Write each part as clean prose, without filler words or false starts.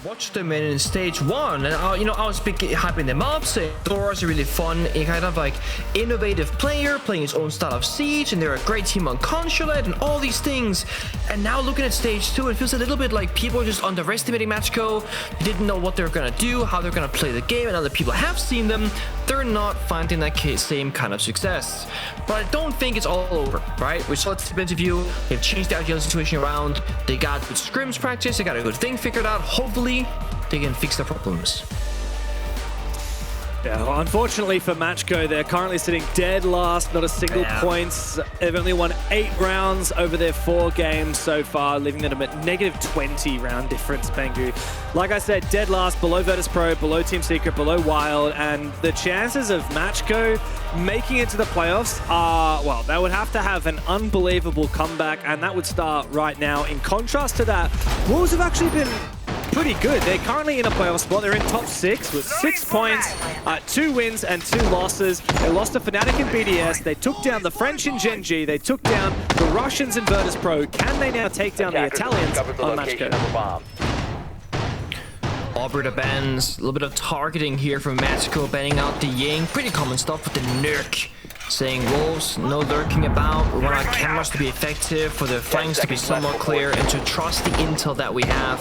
watched them in stage 1, and I was hyping them up, saying Dora's a really fun, kind of like innovative player, playing his own style of Siege, and they're a great team on Consulate, and all these things. And now looking at stage 2, it feels a little bit like people are just underestimating MACKO, didn't know what they're gonna do, how they're gonna play the game, and other people have seen them, they're not finding that same kind of success. But I don't think it's all over, right? We saw at the interview, they've changed the ideal situation around, they got good scrims practice, they got a good thing figured out. Hopefully they can fix their problems. Yeah, well, unfortunately for MACKO, they're currently sitting dead last, not a single points. They've only won 8 rounds over their 4 games so far, leaving them at -20 round difference, Bengu. Like I said, dead last, below Virtus Pro, below Team Secret, below Wild, and the chances of MACKO making it to the playoffs are, well, they would have to have an unbelievable comeback, and that would start right now. In contrast to that, Wolves have actually been pretty good. They're currently in a playoff spot. They're in top 6 with 6 points, 2 wins and 2 losses. They lost to Fnatic and BDS. They took down the French in Gen G. They took down the Russians in Virtus Pro. Can they now take down the Italians on MACKO? Alberta bans, a little bit of targeting here from MACKO, banning out the Ying. Pretty common stuff with the Nurk. Saying Wolves, no lurking about. We want our cameras to be effective, for the flanks to be somewhat clear, and to trust the intel that we have.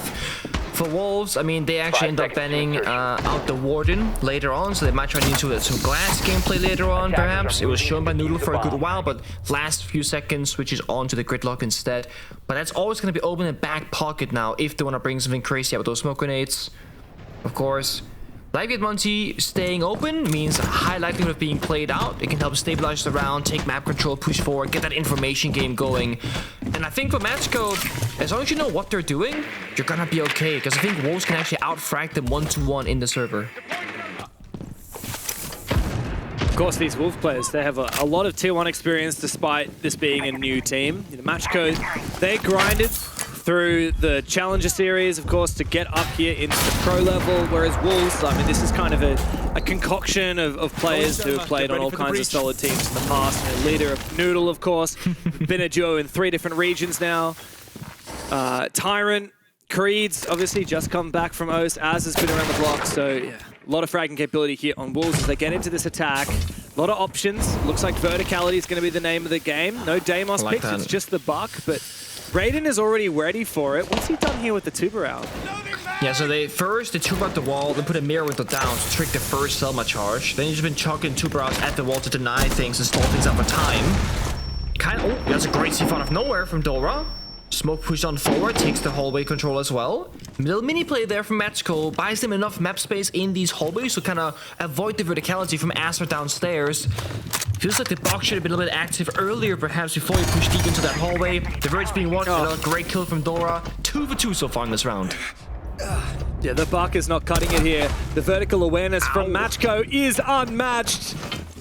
For Wolves, I mean, they actually end up banning out the Warden later on, so they might try to into some glass gameplay later on, perhaps. It was shown by Noodle for a good while, but last few seconds switches on to the Gridlock instead. But that's always going to be open in back pocket now if they want to bring something crazy out with those smoke grenades. Of course, Livegate Monty staying open means a high likelihood of being played out. It can help stabilize the round, take map control, push forward, get that information game going. And I think for MACKO, as long as you know what they're doing, you're gonna be okay, because I think Wolves can actually out-frag them 1-to-1 in the server. Of course, these Wolves players, they have a lot of Tier 1 experience despite this being a new team. MACKO, they grinded through the Challenger Series, of course, to get up here into the pro level, whereas Wolves, I mean, this is kind of a concoction of players who have played on all kinds of solid teams in the past. And the leader of Noodle, of course, been a duo in 3 different regions now. Tyrant, Creed's obviously just come back from OS, Az has been around the block, so yeah, a lot of fragging capability here on Wolves as they get into this attack. A lot of options. Looks like verticality is going to be the name of the game. No Deimos picks, it's just the Buck, but Raiden is already ready for it. What's he done here with the tuber out? Yeah, so they tuber out the wall, then put a mirror window down to trick the first Selma charge. Then you've just been chucking tuber out at the wall to deny things and stall things out for time. Oh, that's a great C4 out of nowhere from Dora. Smoke push on forward, takes the hallway control as well. Little mini play there from MACKO, buys them enough map space in these hallways to kind of avoid the verticality from Asper downstairs. Feels like the box should have been a little bit active earlier, perhaps, before you push deep into that hallway. The Vert's being watched, another great kill from Dora. 2 for 2 so far in this round. Yeah, the Buck is not cutting it here. The vertical awareness from MACKO is unmatched.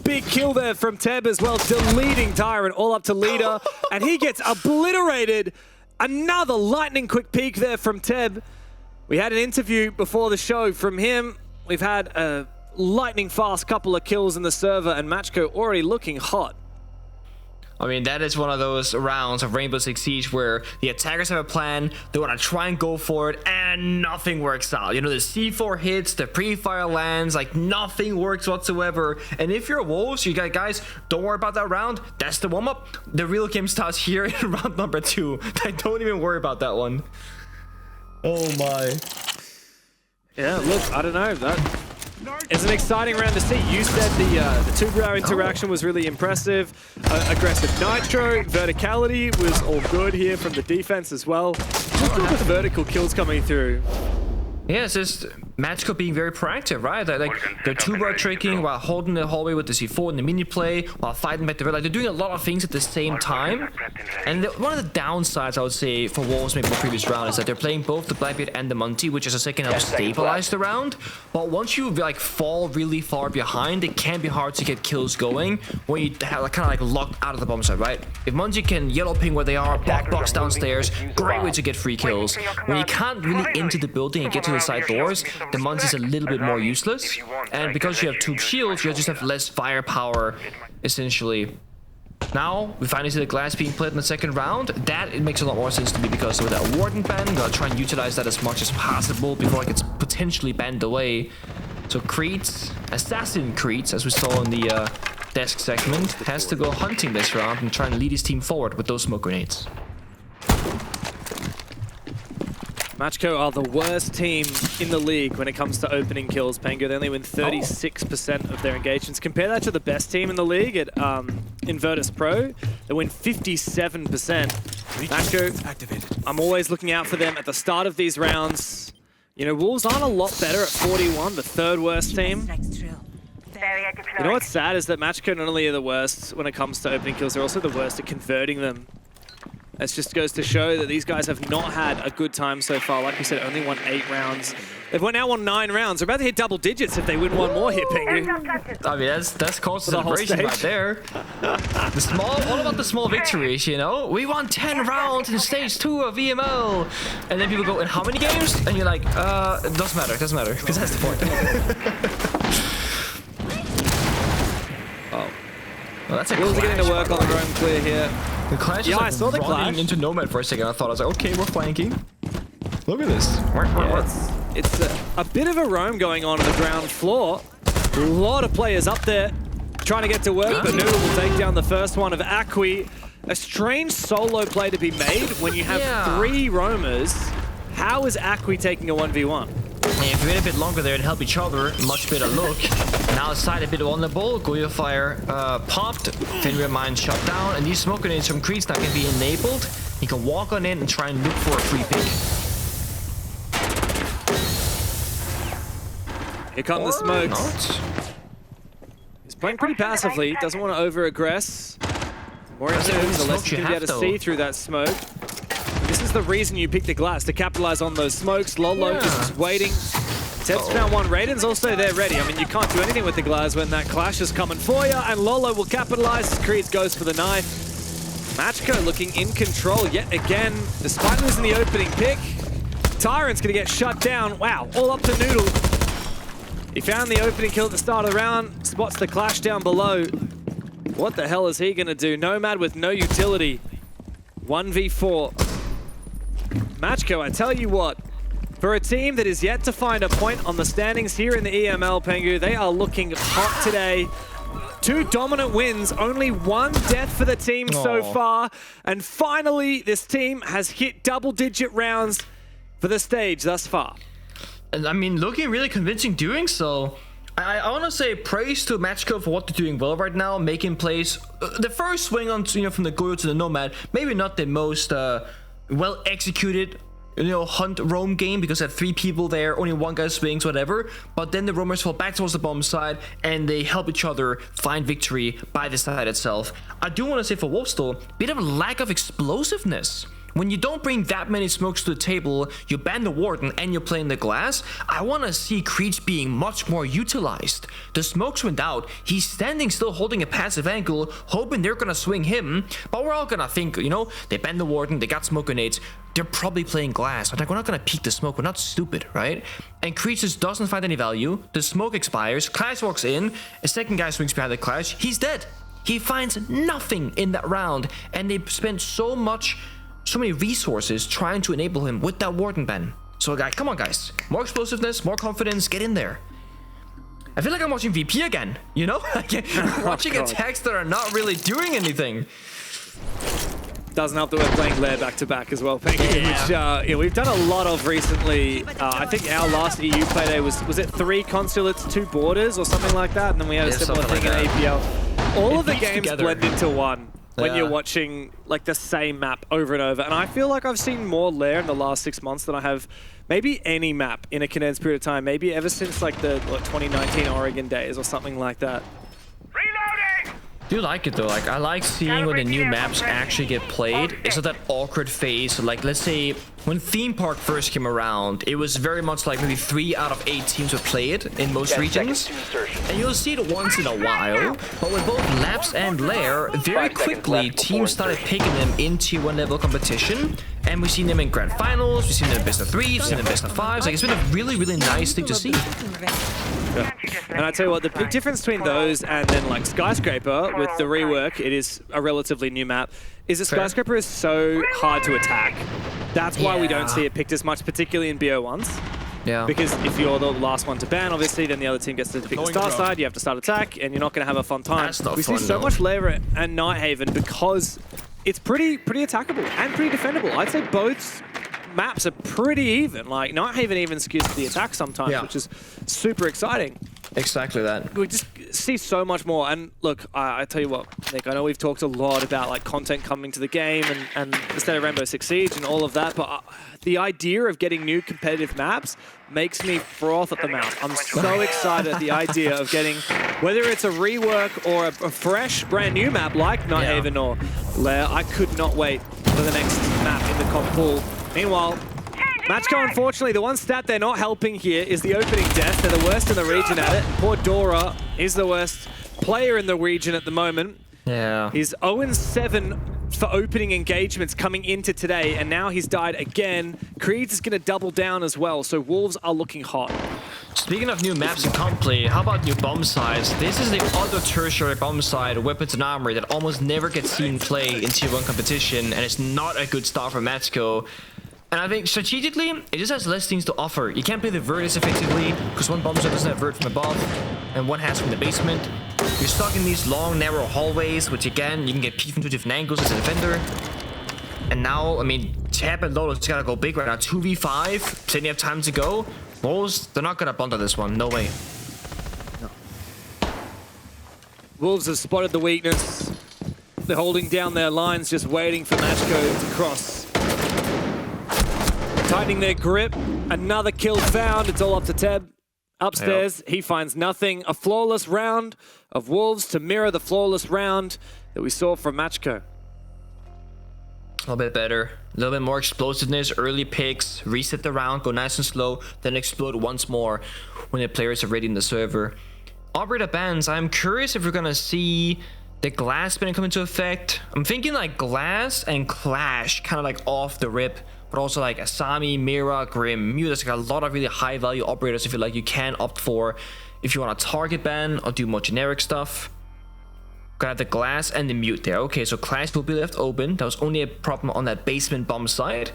Big kill there from Teb as well, deleting Tyrant all up to leader, and he gets obliterated. Another lightning quick peek there from Teb. We had an interview before the show from him. We've had a lightning fast couple of kills in the server, and MACKO already looking hot. I mean, that is one of those rounds of Rainbow Six Siege where the attackers have a plan, they want to try and go for it, and nothing works out. You know, the C4 hits, the pre-fire lands, like nothing works whatsoever. And if you're Wolves, you guys, don't worry about that round. That's the warm-up. The real game starts here in round number 2. Don't even worry about that one. Oh my. Yeah, look, I don't know. It's an exciting round to see. You said the two-row interaction was really impressive. Aggressive nitro, verticality was all good here from the defense as well. Just good with vertical kills coming through. Yeah, it's just MACKO being very proactive, right? Like they're two-bar tricking while holding the hallway with the C4 and the mini play, while fighting back the red. Like they're doing a lot of things at the same time. And one of the downsides, I would say, for Wolves maybe the previous round is that they're playing both the Blackbeard and the Monty, which is a second help stabilize the round. But once you like fall really far behind, it can be hard to get kills going when you have kind of like locked out of the bomb side, right? If Monty can yellow ping where they are, block box downstairs, great way to get free kills. When you can't really into the building and get to the side doors, the Monty is a little bit more useless, and because you have 2 shields, you just have less firepower, essentially. Now, we finally see the glass being played in the second round. That, it makes a lot more sense to me because with that Warden ban, I'm gonna try and utilize that as much as possible before it gets potentially banned away. So Creed, Assassin Creed, as we saw in the desk segment, has to go hunting this round and try and lead his team forward with those smoke grenades. MACKO are the worst team in the league when it comes to opening kills, Pengu. They only win 36% of their engagements. Compare that to the best team in the league at Invertus Pro. They win 57%. MACKO, I'm always looking out for them at the start of these rounds. You know, Wolves aren't a lot better at 41, the third worst team. You know what's sad is that MACKO not only are the worst when it comes to opening kills, they're also the worst at converting them. That just goes to show that these guys have not had a good time so far. Like we said, only won 8 rounds. They've now won 9 rounds. They're about to hit double digits if they win one more hit, Pengu. I mean, that's cause celebration right there. The small, all about the small victories, you know? We won 10 rounds in stage 2 of EML. And then people go, in how many games? And you're like, it doesn't matter, because that's the point. Oh. Well, that's a Wolves are getting to work on the roam clear here. The Clash is I saw the Clash into Nomad for a second. I thought, I was like, okay, we're flanking. Look at this. Yeah, it's a bit of a roam going on the ground floor. A lot of players up there trying to get to work, but Noodle will take down the first one of Akwi. A strange solo play to be made when you have 3 roamers. How is Akwi taking a 1v1? Yeah, if we wait a bit longer there and help each other, much better look. Now side a bit vulnerable. Goyo Fire popped. Fenrir Mine shut down. And these smoke grenades from Crease now can be enabled. He can walk on in and try and look for a free pick. Here come the smokes. He's playing pretty passively. Doesn't want to over-aggress. More moves, the less you can be able to see through that smoke. This is the reason you pick the glass, to capitalize on those smokes. Lolo just waiting. Ted's found one. Raiden's also there ready. I mean, you can't do anything with the glass when that clash is coming for you, and Lolo will capitalize. Creed goes for the knife. MACKO looking in control yet again, despite losing the opening pick. Tyrant's gonna get shut down. Wow, all up to Noodle. He found the opening kill at the start of the round, spots the clash down below. What the hell is he gonna do? Nomad with no utility. 1v4. MACKO, I tell you what, for a team that is yet to find a point on the standings here in the EML, Pengu, they are looking hot today. 2 dominant wins, only 1 death for the team so far. And finally, this team has hit double-digit rounds for the stage thus far. And I mean, looking really convincing doing so. I want to say praise to MACKO for what they're doing well right now, making plays. The first swing on, from the Goyo to the Nomad, maybe not the most well executed, hunt roam game because they had 3 people there, only 1 guy swings, whatever. But then the roamers fall back towards the bomb side and they help each other find victory by the side itself. I do want to say for Wolves though, bit of a lack of explosiveness. When you don't bring that many smokes to the table, you ban the Warden and you're playing the glass, I want to see Creech being much more utilized. The smokes went out, he's standing still holding a passive angle, hoping they're going to swing him, but we're all going to think, they ban the Warden, they got smoke grenades, they're probably playing glass. Like, we're not going to peek the smoke, we're not stupid, right? And Creech just doesn't find any value, the smoke expires, Clash walks in, a second guy swings behind the Clash, he's dead. He finds nothing in that round, and they spent so many resources trying to enable him with that Warden ban. So guys, come on guys, more explosiveness, more confidence, get in there. I feel like I'm watching VP again, watching attacks that are not really doing anything. Doesn't help that we're playing Lair back-to-back as well, Pengu, which we've done a lot of recently. I think our last EU play day was it 3 consulates, 2 borders or something like that, and then we had a similar thing in APL. All of the games blend into one. When you're watching like the same map over and over. And I feel like I've seen more Lair in the last 6 months than I have maybe any map in a condensed period of time. Maybe ever since like the 2019 Oregon days or something like that. I do like it though. Like, I like seeing when the new maps actually get played. It's not that awkward phase. Like, let's say when Theme Park first came around, it was very much like maybe 3 out of 8 teams would play it in most regions. And you'll see it once in a while. But with both Laps and Lair, very quickly teams started picking them into 1 level competition. And we've seen them in grand finals, we've seen them in best of 3s, we've seen them in best of 5s. Like, it's been a really, really nice thing to see. Yeah. And I tell you what, the big difference between those and then like Skyscraper with the rework, it is a relatively new map, is that Skyscraper is so hard to attack. That's why we don't see it picked as much, particularly in BO1s. Yeah. Because if you're the last one to ban, obviously, then the other team gets to pick the start side, you have to start attack, and you're not going to have a fun time. That's not we fun, see so no. much Lair and Nighthaven because it's pretty attackable and pretty defendable. I'd say both maps are pretty even. Like, Nighthaven even skews to the attack sometimes, which is super exciting. Exactly that. We just see so much more. And look, I tell you what, Nick, I know we've talked a lot about like content coming to the game and the State of Rainbow Six Siege and all of that, but the idea of getting new competitive maps makes me froth at the mouth. I'm so excited at the idea of getting, whether it's a rework or a fresh, brand new map like Nighthaven or Lair, I could not wait for the next map in the comp pool. Meanwhile, MACKO, unfortunately, the one stat they're not helping here is the opening death. They're the worst in the region at it. Poor Dora is the worst player in the region at the moment. Yeah. He's 0-7 for opening engagements coming into today, and now he's died again. Creeds is going to double down as well, so Wolves are looking hot. Speaking of new maps and comp play, how about new bomb sides? This is the other tertiary bomb side, weapons and armor, that almost never gets seen play in Tier 1 competition, and it's not a good start for MACKO. And I think strategically, it just has less things to offer. You can't play the vert as effectively, because one bomb site doesn't have vert from above, and one has from the basement. You're stuck in these long, narrow hallways, which again, you can get peeked from 2 different angles as a defender. And now, I mean, Tab and Lolo just gotta go big right now. 2v5, plenty of time to go. Wolves, they're not gonna bundle this one, no way. No. Wolves have spotted the weakness. They're holding down their lines, just waiting for MACKO to cross. Tightening their grip. Another kill found. It's all up to Teb. Upstairs, he finds nothing. A flawless round of Wolves to mirror the flawless round that we saw from MACKO. A little bit better. A little bit more explosiveness, early picks, reset the round, go nice and slow, then explode once more when the players are ready in the server. Operator bans, I'm curious if we're gonna see the glass ban come into effect. I'm thinking like glass and clash, kind of like off the rip, but also like Asami, Mira, Grim, Mew. There's like a lot of really high value operators if you like you can opt for if you want a target ban or do more generic stuff. Gonna have the glass and the mute there. Okay, so clash will be left open. That was only a problem on that basement bomb side.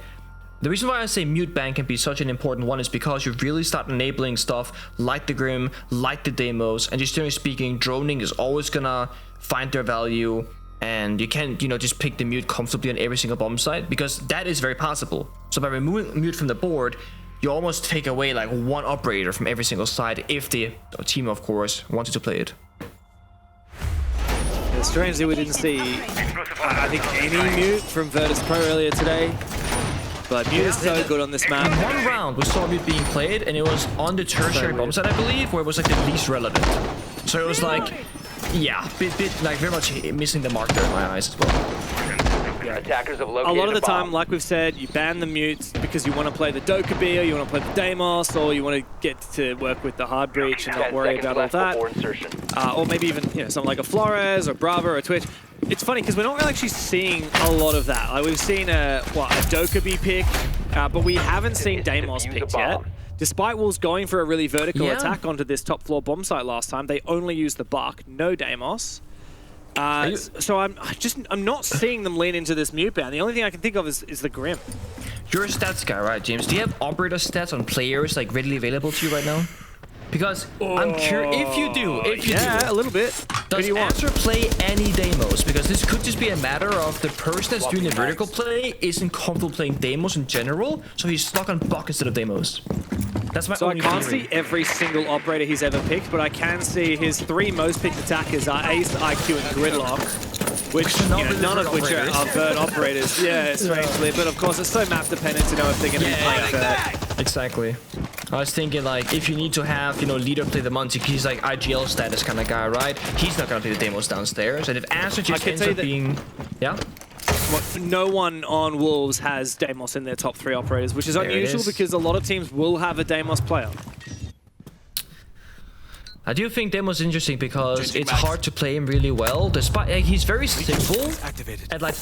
The reason why I say mute ban can be such an important one is because you really start enabling stuff like the Grim, like the demos, and just generally speaking, droning is always gonna find their value, and you can't, you know, just pick the mute comfortably on every single bomb site, because that is very possible. So by removing mute from the board, you almost take away like one operator from every single side if the team, of course, wanted to play it. Yeah, strangely, we didn't see, I think, any mute from Virtus Pro earlier today. But mute is so good on this map. One round we saw mute being played, and it was on the tertiary bomb site, I believe, where it was like the least relevant. So it was like, yeah, bit like very much missing the mark there in my eyes as well. Attackers have A located lot of the time, bomb. like we've said, you ban the mutes because you want to play the Dokkaebi, or you want to play the Deimos, or you want to get to work with the hard breach and not 10 worry seconds about all left before that. insertion. Or maybe even, you know, something like a Flores or Brava or Twitch. It's funny because we're not really actually seeing a lot of that. Like we've seen a Dokkaebi pick, but we haven't seen Deimos picked yet. Despite Wolves going for a really vertical attack onto this top floor bomb site last time, they only used the Buck, no Deimos. So I'm not seeing them lean into this mute ban. The only thing I can think of is the Grim. You're a stats guy, right, James? Do you have operator stats on players like readily available to you right now? Because I'm curious if you do. A little bit. Does Azure play any demos? Because this could just be a matter of the person that's doing the vertical play isn't comfortable playing demos in general, so he's stuck on Buck instead of demos. That's my So I only can't theory. see every single operator he's ever picked, but I can see his 3 most picked attackers are Ace, IQ, and Gridlock, which none of which are vert operators. Yeah, strangely, but of course it's so map dependent to know if they're going to be playing vert. Exactly. I was thinking like if you need to have, you know, leader play the Monty, he's like IGL status kind of guy, right? He's not gonna play the demos downstairs. And if Azure just ends up being, No one on Wolves has Deimos in their top 3 operators, which is unusual because a lot of teams will have a Deimos player. I do think Demo's interesting because it's hard to play him really well. Despite he's very simple at like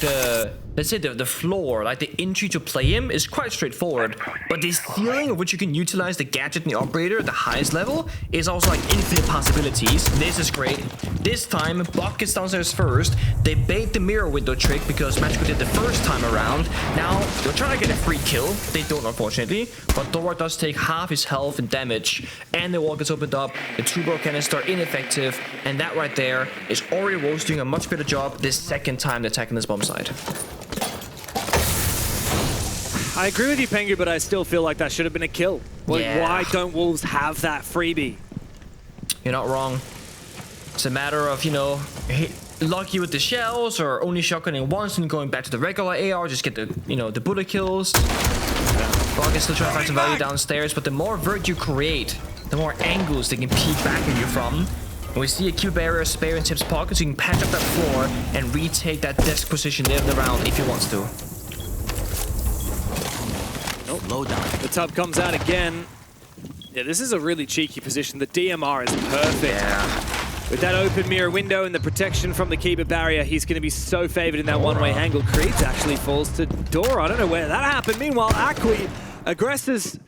let's say the floor, like the entry to play him is quite straightforward. But the ceiling of which you can utilize the gadget and the operator at the highest level is also like infinite possibilities. This is great. This time Buck gets downstairs first. They bait the mirror window trick because MACKO did the first time around. Now they're trying to get a free kill. They don't, unfortunately. But Dora does take half his health and damage, and the wall gets opened up. The two-bro canister ineffective, and that right there is already Wolves doing a much better job this second time attacking this bomb side. I agree with you, Pengu, but I still feel like that should have been a kill. Like, yeah. Why don't Wolves have that freebie? You're not wrong. It's a matter of, you know, lucky with the shells or only shotgunning once and going back to the regular AR, just get the, you know, the bullet kills. Bog is still trying to find some value downstairs, but the more vert you create, the more angles they can peek back at you from. And we see a Q barrier spare in Tip's pocket, so you can patch up that floor and retake that desk position later in the round if he wants to. Oh, low down. The tub comes out again. Yeah, this is a really cheeky position. The DMR is perfect. Yeah. With that open mirror window and the protection from the keeper barrier, he's going to be so favored in that one-way angle. Creeds actually falls to Dora. I don't know where that happened. Meanwhile, Akwi aggresses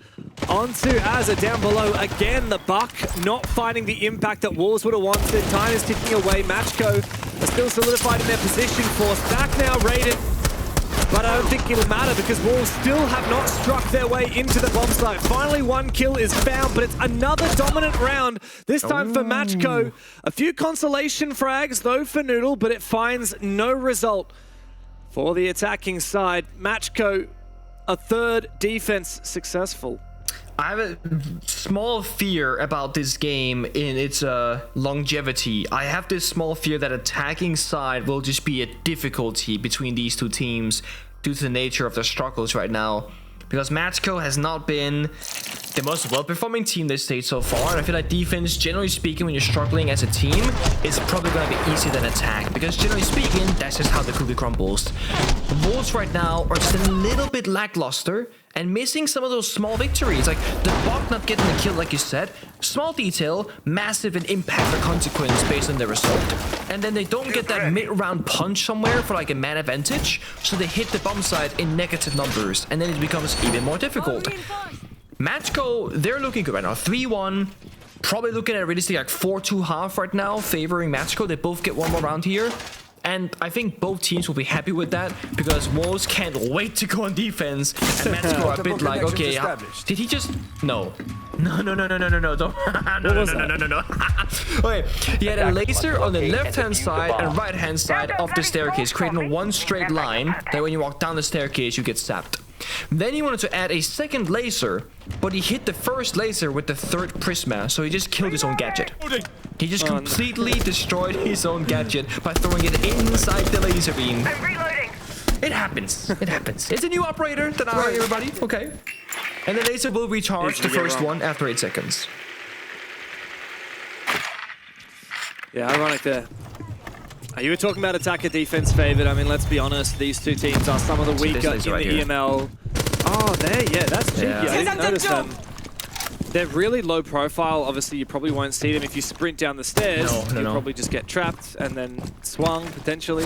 onto Azza down below. Again, the Buck not finding the impact that Wolves would have wanted. Time is ticking away. MACKO are still solidified in their position. Forced back now, raided. But I don't think it'll matter because Wolves still have not struck their way into the bomb site. Finally, one kill is found, but it's another dominant round, this time for MACKO. A few consolation frags, though, for Noodle, but it finds no result for the attacking side. MACKO, a third defense successful. I have a small fear about this game in its longevity. I have this small fear that attacking side will just be a difficulty between these two teams due to the nature of their struggles right now. Because MACKO has not been the most well-performing team this stage so far, and I feel like defense, generally speaking, when you're struggling as a team, is probably going to be easier than attack. Because generally speaking, that's just how the cookie crumbles. The Wolves right now are just a little bit lackluster and missing some of those small victories, like the Buck not getting the kill, like you said. Small detail, massive in impact or consequence based on the result. And then they don't get that mid-round punch somewhere for like a man advantage, so they hit the bomb site in negative numbers, and then it becomes even more difficult. MACKO, they're looking good right now. 3-1, probably looking at a realistic like 4-2 half right now, favoring MACKO. They both get one more round here. And I think both teams will be happy with that because Wolves can't wait to go on defense. And MACKO are a bit like, okay, did he just... No. No. Don't... No. Okay, he had a laser on the left-hand side and right-hand side of the staircase, creating one straight line that when you walk down the staircase, you get sapped. Then he wanted to add a second laser, but he hit the first laser with the third Prisma, so he just killed his own gadget. He just completely destroyed his own gadget by throwing it inside the laser beam. I'm reloading. It happens. It happens. It's a new operator. Then alright, everybody. Okay. And the laser will recharge the first one after 8 seconds. Yeah, ironic there. You were talking about attacker defense favored. I mean, let's be honest. These two teams are some of the weaker in the EML. Oh, there, yeah, that's cheeky. Yeah. I didn't notice them. They're really low profile. Obviously, you probably won't see them if you sprint down the stairs. You'll probably just get trapped and then swung, potentially.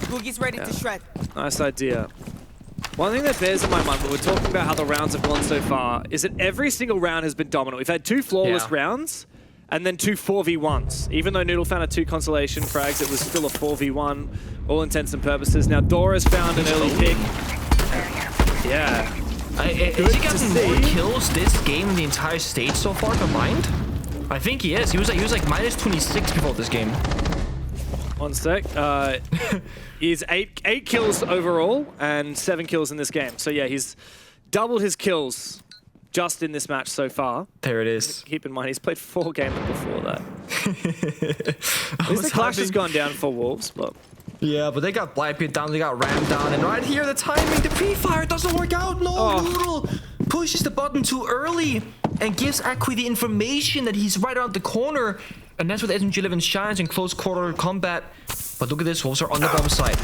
Boogie's ready to shred. Nice idea. One thing that bears in my mind, when we're talking about how the rounds have gone so far, is that every single round has been dominant. We've had 2 flawless rounds, and then 2 4v1s. Even though Noodle found a 2 consolation frags, it was still a 4v1, all intents and purposes. Now Dora's found an early pick. Yeah. Has he gotten more kills this game in the entire stage so far combined? I think he is. He was like minus 26 before this game. One sec. He's 8 kills overall and 7 kills in this game. So yeah, he's doubled his kills just in this match so far. There it is. Keep in mind, he's played 4 games before that. At least the clash has gone down for Wolves, but... Yeah, but they got Blight Pit down, they got Ram down, and right here, the timing, the pre-fire doesn't work out. No, Noodle pushes the button too early and gives Akwi the information that he's right around the corner. And that's what SMG11 shines in close quarter combat. But look at this, Wolves are on the bomb side.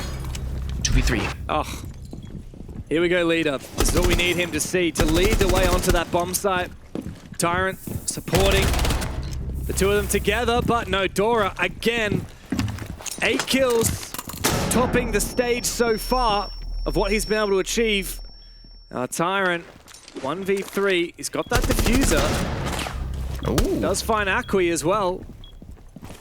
2v3. Oh. Here we go, leader. This is what we need him to see, to lead the way onto that bomb site. Tyrant supporting. The two of them together, but no, Dora again. 8 kills, topping the stage so far of what he's been able to achieve. Now Tyrant, 1v3, he's got that diffuser. Ooh. Does find Akwi as well.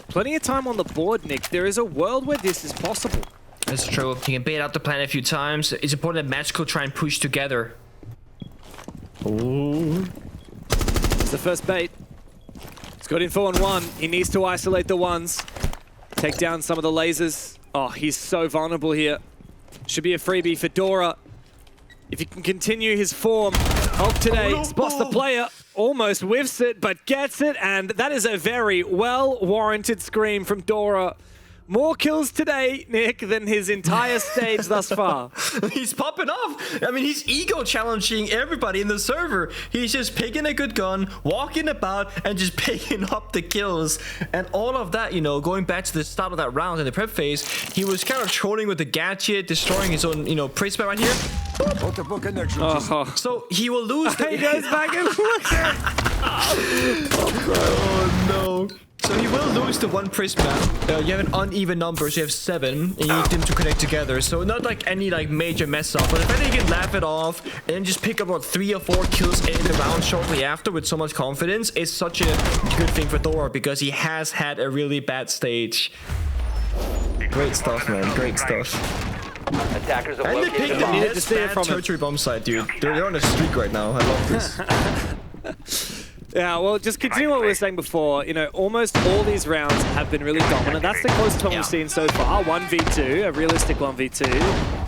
Plenty of time on the board, Nick. There is a world where this is possible. That's true. He can bait out the plan a few times. It's important that MACKO try and push together. Ooh. It's the first bait. He's got info on 1. He needs to isolate the ones. Take down some of the lasers. Oh, he's so vulnerable here. Should be a freebie for Dora. If he can continue his form of today, spots the player, almost whiffs it, but gets it, and that is a very well-warranted scream from Dora. More kills today, Nick, than his entire stage thus far. He's popping off. I mean, he's ego challenging everybody in the server. He's just picking a good gun, walking about, and just picking up the kills. And all of that, you know, going back to the start of that round in the prep phase, he was kind of trolling with the gadget, destroying his own, you know, prisma right here. So he will lose the... He goes back and looks at Oh no. So he will lose the one prisma. You have an uneven number, so you have 7, and you need them to connect together. So not like any like major mess up, but the fact that you can laugh it off and then just pick up about 3 or 4 kills in the round shortly after with so much confidence is such a good thing for Thor, because he has had a really bad stage. Great stuff, man. Great stuff. Attackers have And they picked located a the bomb. needed to see it bad from him. tertiary bomb side, dude. They're on a streak right now. I love this. Yeah, well, just continue what we were saying before. You know, almost all these rounds have been really dominant. That's the closest one we've seen so far. 1v2, a realistic 1v2.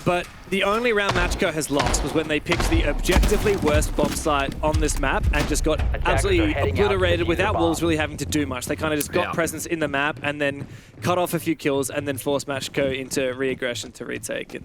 But the only round MACKO has lost was when they picked the objectively worst bomb site on this map and just got absolutely obliterated without Wolves really having to do much. They kind of just got presence in the map and then cut off a few kills and then forced MACKO into re-aggression to retake. And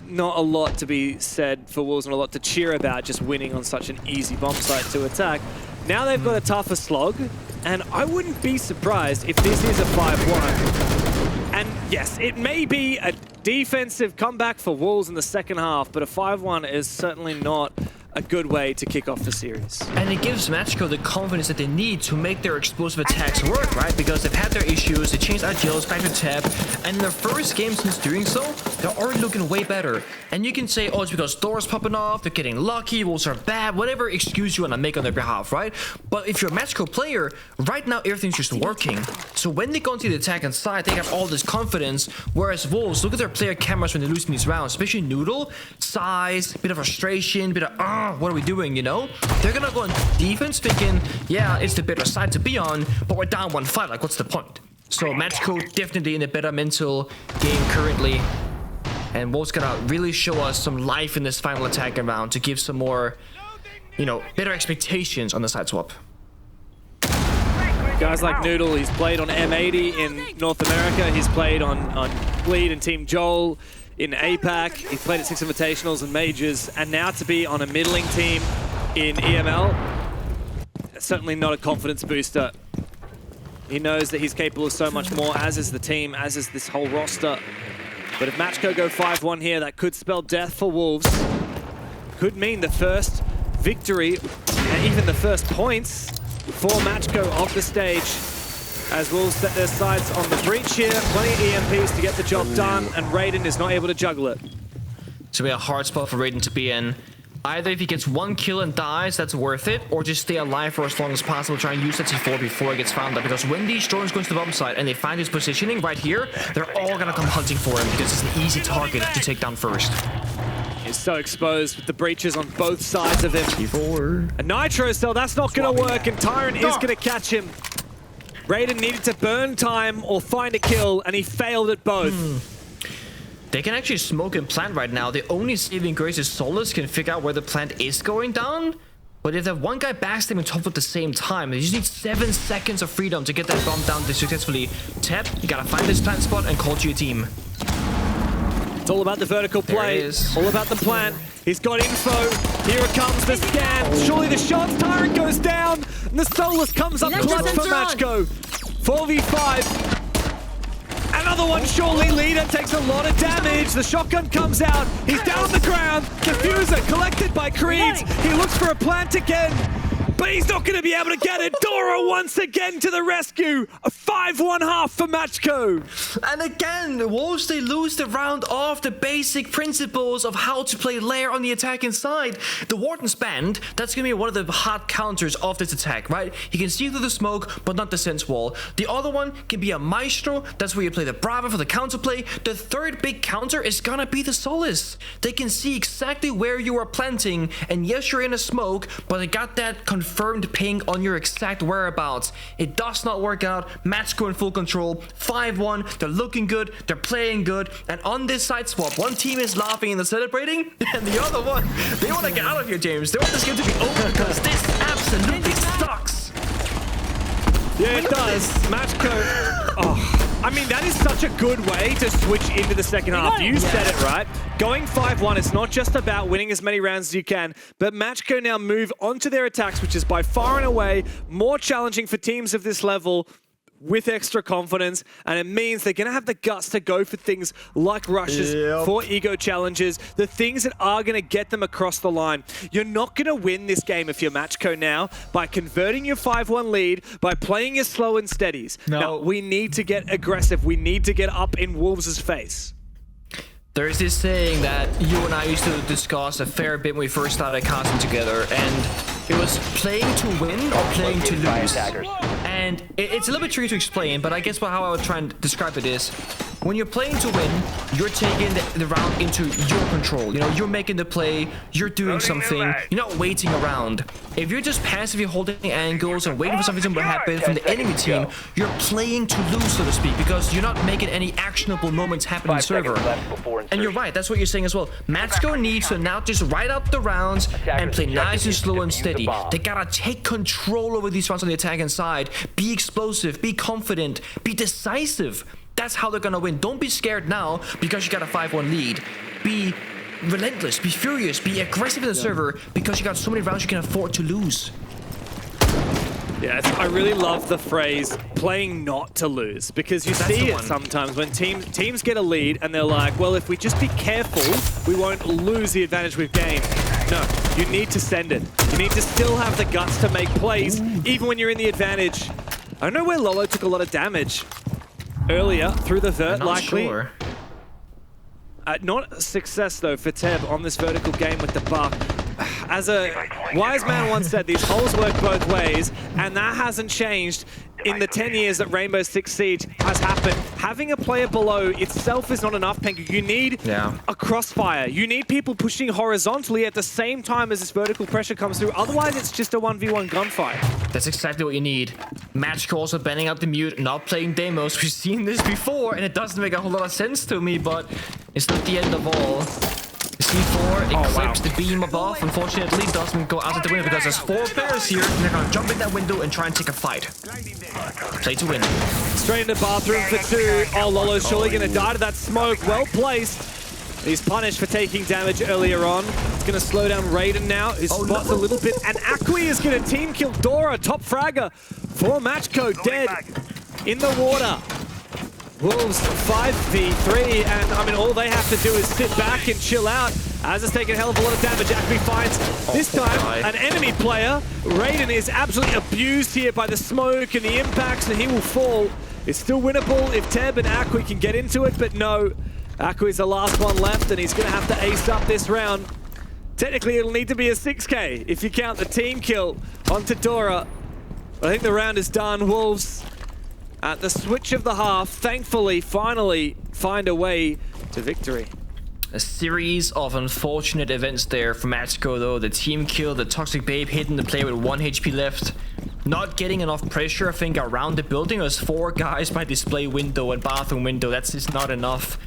not a lot to be said for Wolves and a lot to cheer about just winning on such an easy bomb site to attack. Now they've got a tougher slog, and I wouldn't be surprised if this is a 5-1. And yes, it may be a defensive comeback for Wolves in the second half, but a 5-1 is certainly not a good way to kick off the series. And it gives MACKO the confidence that they need to make their explosive attacks work, right? Because they've had their issues, they changed ideals back to tap, and in their first game since doing so, they're already looking way better. And you can say, oh, it's because Thor's popping off, they're getting lucky, Wolves are bad, whatever excuse you want to make on their behalf, right? But if you're a MACKO player, right now everything's just working. So when they go into the attack inside, they have all this confidence, whereas Wolves, look at their player cameras when they're losing these rounds, especially Noodle, size, bit of frustration, bit of, what are we doing, you know? They're gonna go on defense thinking, yeah, it's the better side to be on, but we're down 1-5, like what's the point? So MACKO definitely in a better mental game currently, and Wolves gonna really show us some life in this final attacking round to give some more, you know, better expectations on the side swap. Guys like Noodle, he's played on M80 in North America, he's played on Bleed and Team Joel in APAC, he's played at 6 Invitationals and Majors, and now to be on a middling team in EML, certainly not a confidence booster. He knows that he's capable of so much more, as is the team, as is this whole roster. But if MACKO go 5-1 here, that could spell death for Wolves. Could mean the first victory, and even the first points for MACKO off the stage. As Wolves set their sights on the breach here, plenty of EMPs to get the job done, and Raiden is not able to juggle it. It's gonna be a hard spot for Raiden to be in. Either if he gets 1 kill and dies, that's worth it, or just stay alive for as long as possible, try and use that C4 before he gets found out. Because when these drones go to the bomb site and they find his positioning right here, they're all gonna come hunting for him because it's an easy target to take down first. He's so exposed with the breaches on both sides of him. C4. A Nitro Cell, that's not gonna work, and Tyrant is gonna catch him. Raiden needed to burn time or find a kill, and he failed at both. They can actually smoke and plant right now. The only saving grace is Solus can figure out where the plant is going down. But if that one guy backs them on top at the same time, they just need 7 seconds of freedom to get that bomb down to successfully tap. You gotta find this plant spot and call to your team. It's all about the vertical play, all about the plant. He's got info. Here it comes, the scan. Surely the shots. Tyrant goes down, and the Solus comes up clutch for MACKO. 4v5. Another one, surely. Leader takes a lot of damage. The shotgun comes out. He's down on the ground. Diffuser collected by Creeds. He looks for a plant again. but he's not going to be able to get it. Dora once again to the rescue. A 5-1 half for MACKO. And again, Wolves, they lose the round off the basic principles of how to play Lair on the attacking side. The Warden's banned. That's going to be one of the hard counters of this attack, right? You can see through the smoke, but not the sense wall. The other one can be a Maestro. That's where you play the Brava for the counterplay. The third big counter is going to be the Solace. They can see exactly where you are planting, and yes, you're in a smoke, but they got that confirmed ping on your exact whereabouts. It does not work out. MACKO in full control. 5-1. They're looking good. They're playing good. And on this side swap, one team is laughing and celebrating, and the other one, they want to get out of here, James. They want this game to be over because this absolutely sucks. Yeah, it does. MACKO. Oh, I mean, that is such a good way to switch into the second half. You said it, right? Going 5-1, it's not just about winning as many rounds as you can, but MACKO now move onto their attacks, which is by far and away more challenging for teams of this level with extra confidence, and it means they're going to have the guts to go for things like rushes, for ego challenges, the things that are going to get them across the line. You're not going to win this game if you're MACKO now by converting your 5-1 lead, by playing your slow and steadies. No. Now, we need to get aggressive. We need to get up in Wolves' face. There's this saying that you and I used to discuss a fair bit when we first started casting together, and it was playing to win or playing to lose. And it's a little bit tricky to explain, but I guess how I would try and describe it is, when you're playing to win, you're taking the round into your control. You know, you're making the play, you're doing something, you're not waiting around. If you're just passively holding angles and waiting for something to happen from the enemy team, you're playing to lose, so to speak, because you're not making any actionable moments happen on the server. And you're right, that's what you're saying as well. MACKO needs to now just ride out the rounds and play nice and slow and steady. They gotta take control over these rounds on the attacking side. Be explosive, be confident, be decisive. That's how they're gonna win. Don't be scared now because you got a 5-1 lead. Be relentless, be furious, be aggressive in the server because you got so many rounds you can afford to lose. Yeah, I really love the phrase playing not to lose, because you see it sometimes when teams get a lead and they're like, well, if we just be careful, we won't lose the advantage we've gained. No, you need to send it. You need to still have the guts to make plays, even when you're in the advantage. I don't know where Lolo took a lot of damage earlier through the vert, likely. Sure. Not a success, though, for Teb on this vertical game with the buck. As a wise man once said, these holes work both ways, and that hasn't changed in the 10 years that Rainbow Six Siege has happened. Having a player below itself is not enough, Pengu. You need a crossfire. You need people pushing horizontally at the same time as this vertical pressure comes through. Otherwise, it's just a 1v1 gunfight. That's exactly what you need. MACKO also banning out the mute, not playing demos. We've seen this before, and it doesn't make a whole lot of sense to me, but it's not the end of all. C4 eclipses the beam above. Unfortunately, doesn't go out of the window because there's 4 players here, and they're gonna jump in that window and try and take a fight. Play to win. Straight into bathroom for 2. Oh, Lolo's surely gonna die to that smoke. Well placed. He's punished for taking damage earlier on. It's gonna slow down Raiden now. His spot's a little bit, and Akwi is gonna team kill Dora. Top fragger for MACKO, dead in the water. Wolves 5v3, and I mean, all they have to do is sit back and chill out. As it's taking a hell of a lot of damage, Akwi finds this time an enemy player. Raiden is absolutely abused here by the smoke and the impacts, and he will fall. It's still winnable if Teb and Akwi can get into it, but no. Akwi's the last one left, and he's going to have to ace up this round. Technically, it'll need to be a 6K if you count the team kill onto Dora. I think the round is done. Wolves, at the switch of the half, thankfully, finally find a way to victory. A series of unfortunate events there for MACKO, though. The team kill, the Toxic Babe hitting the player with 1 HP left. Not getting enough pressure, I think, around the building. There's 4 guys by display window and bathroom window. That's just not enough.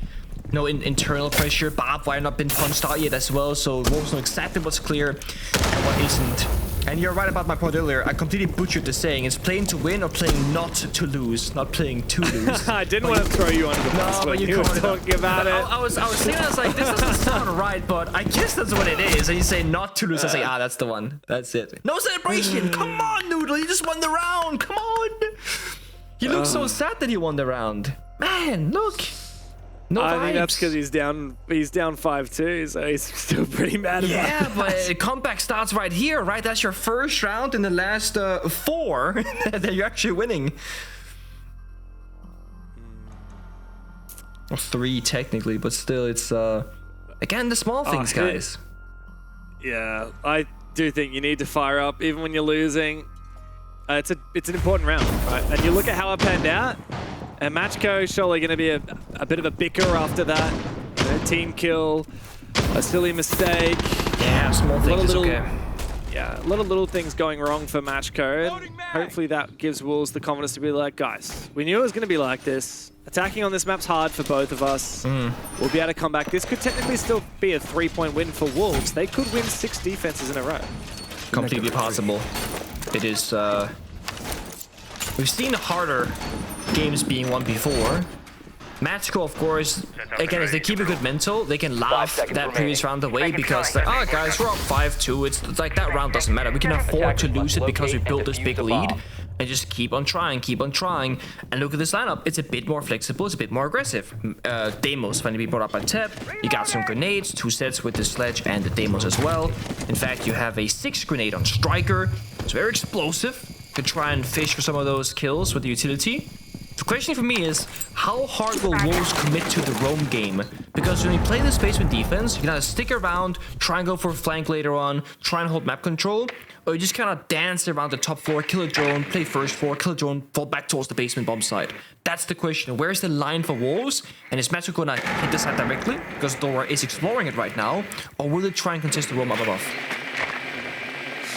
No internal pressure. Barbed wire not been punched out yet as well, so Wolves know exactly what's clear and what isn't. And you're right about my point earlier. I completely butchered the saying. It's playing to win or playing not to lose, not playing to lose. I didn't want to throw you under the bus when you were talking about it. I was thinking, I was like, this doesn't sound right, but I guess that's what it is. And you say not to lose, I say, that's the one. That's it. No celebration. Come on, Noodle. You just won the round. Come on. You look so sad that you won the round. Man, look. No I think that's vibes. because he's down 5-2, so he's still pretty mad about Yeah, it. but the comeback starts right here, right? That's your first round in the last 4 that you're actually winning. Or 3 technically, but still, it's again the small things, guys. Yeah, I do think you need to fire up even when you're losing. It's an important round, right? And you look at how it panned out, and MACKO surely going to be a bit of a bicker after that. You know, team kill, a silly mistake. Yeah, small things is okay. Yeah, a lot of little things going wrong for MACKO, and hopefully that gives Wolves the confidence to be like, guys, we knew it was going to be like this. Attacking on this map's hard for both of us. We'll be able to come back. This could technically still be a 3-point win for Wolves. They could win 6 defenses in a row. Completely possible. It is, we've seen harder games being won before. MACKO, of course, again, as they keep a good mental, they can laugh that previous round away because, like, oh, guys, we're up 5-2. It's like that round doesn't matter. We can afford to lose it because we built this big lead. And just keep on trying. And look at this lineup. It's a bit more flexible. It's a bit more aggressive. Demos finally been brought up by Tep. You got some grenades, 2 sets with the sledge and the Demos as well. In fact, you have a 6 grenade on Striker. It's very explosive. You can try and fish for some of those kills with the utility. The question for me is, how hard will Wolves commit to the roam game? Because when you play this basement defense, you can either stick around, try and go for a flank later on, try and hold map control, or you just kind of dance around the top floor, kill a drone, play first floor, kill a drone, fall back towards the basement bomb site. That's the question. Where's the line for Wolves? And is MACKO gonna hit the site directly? Because Dora is exploring it right now. Or will it try and contest the roam up above?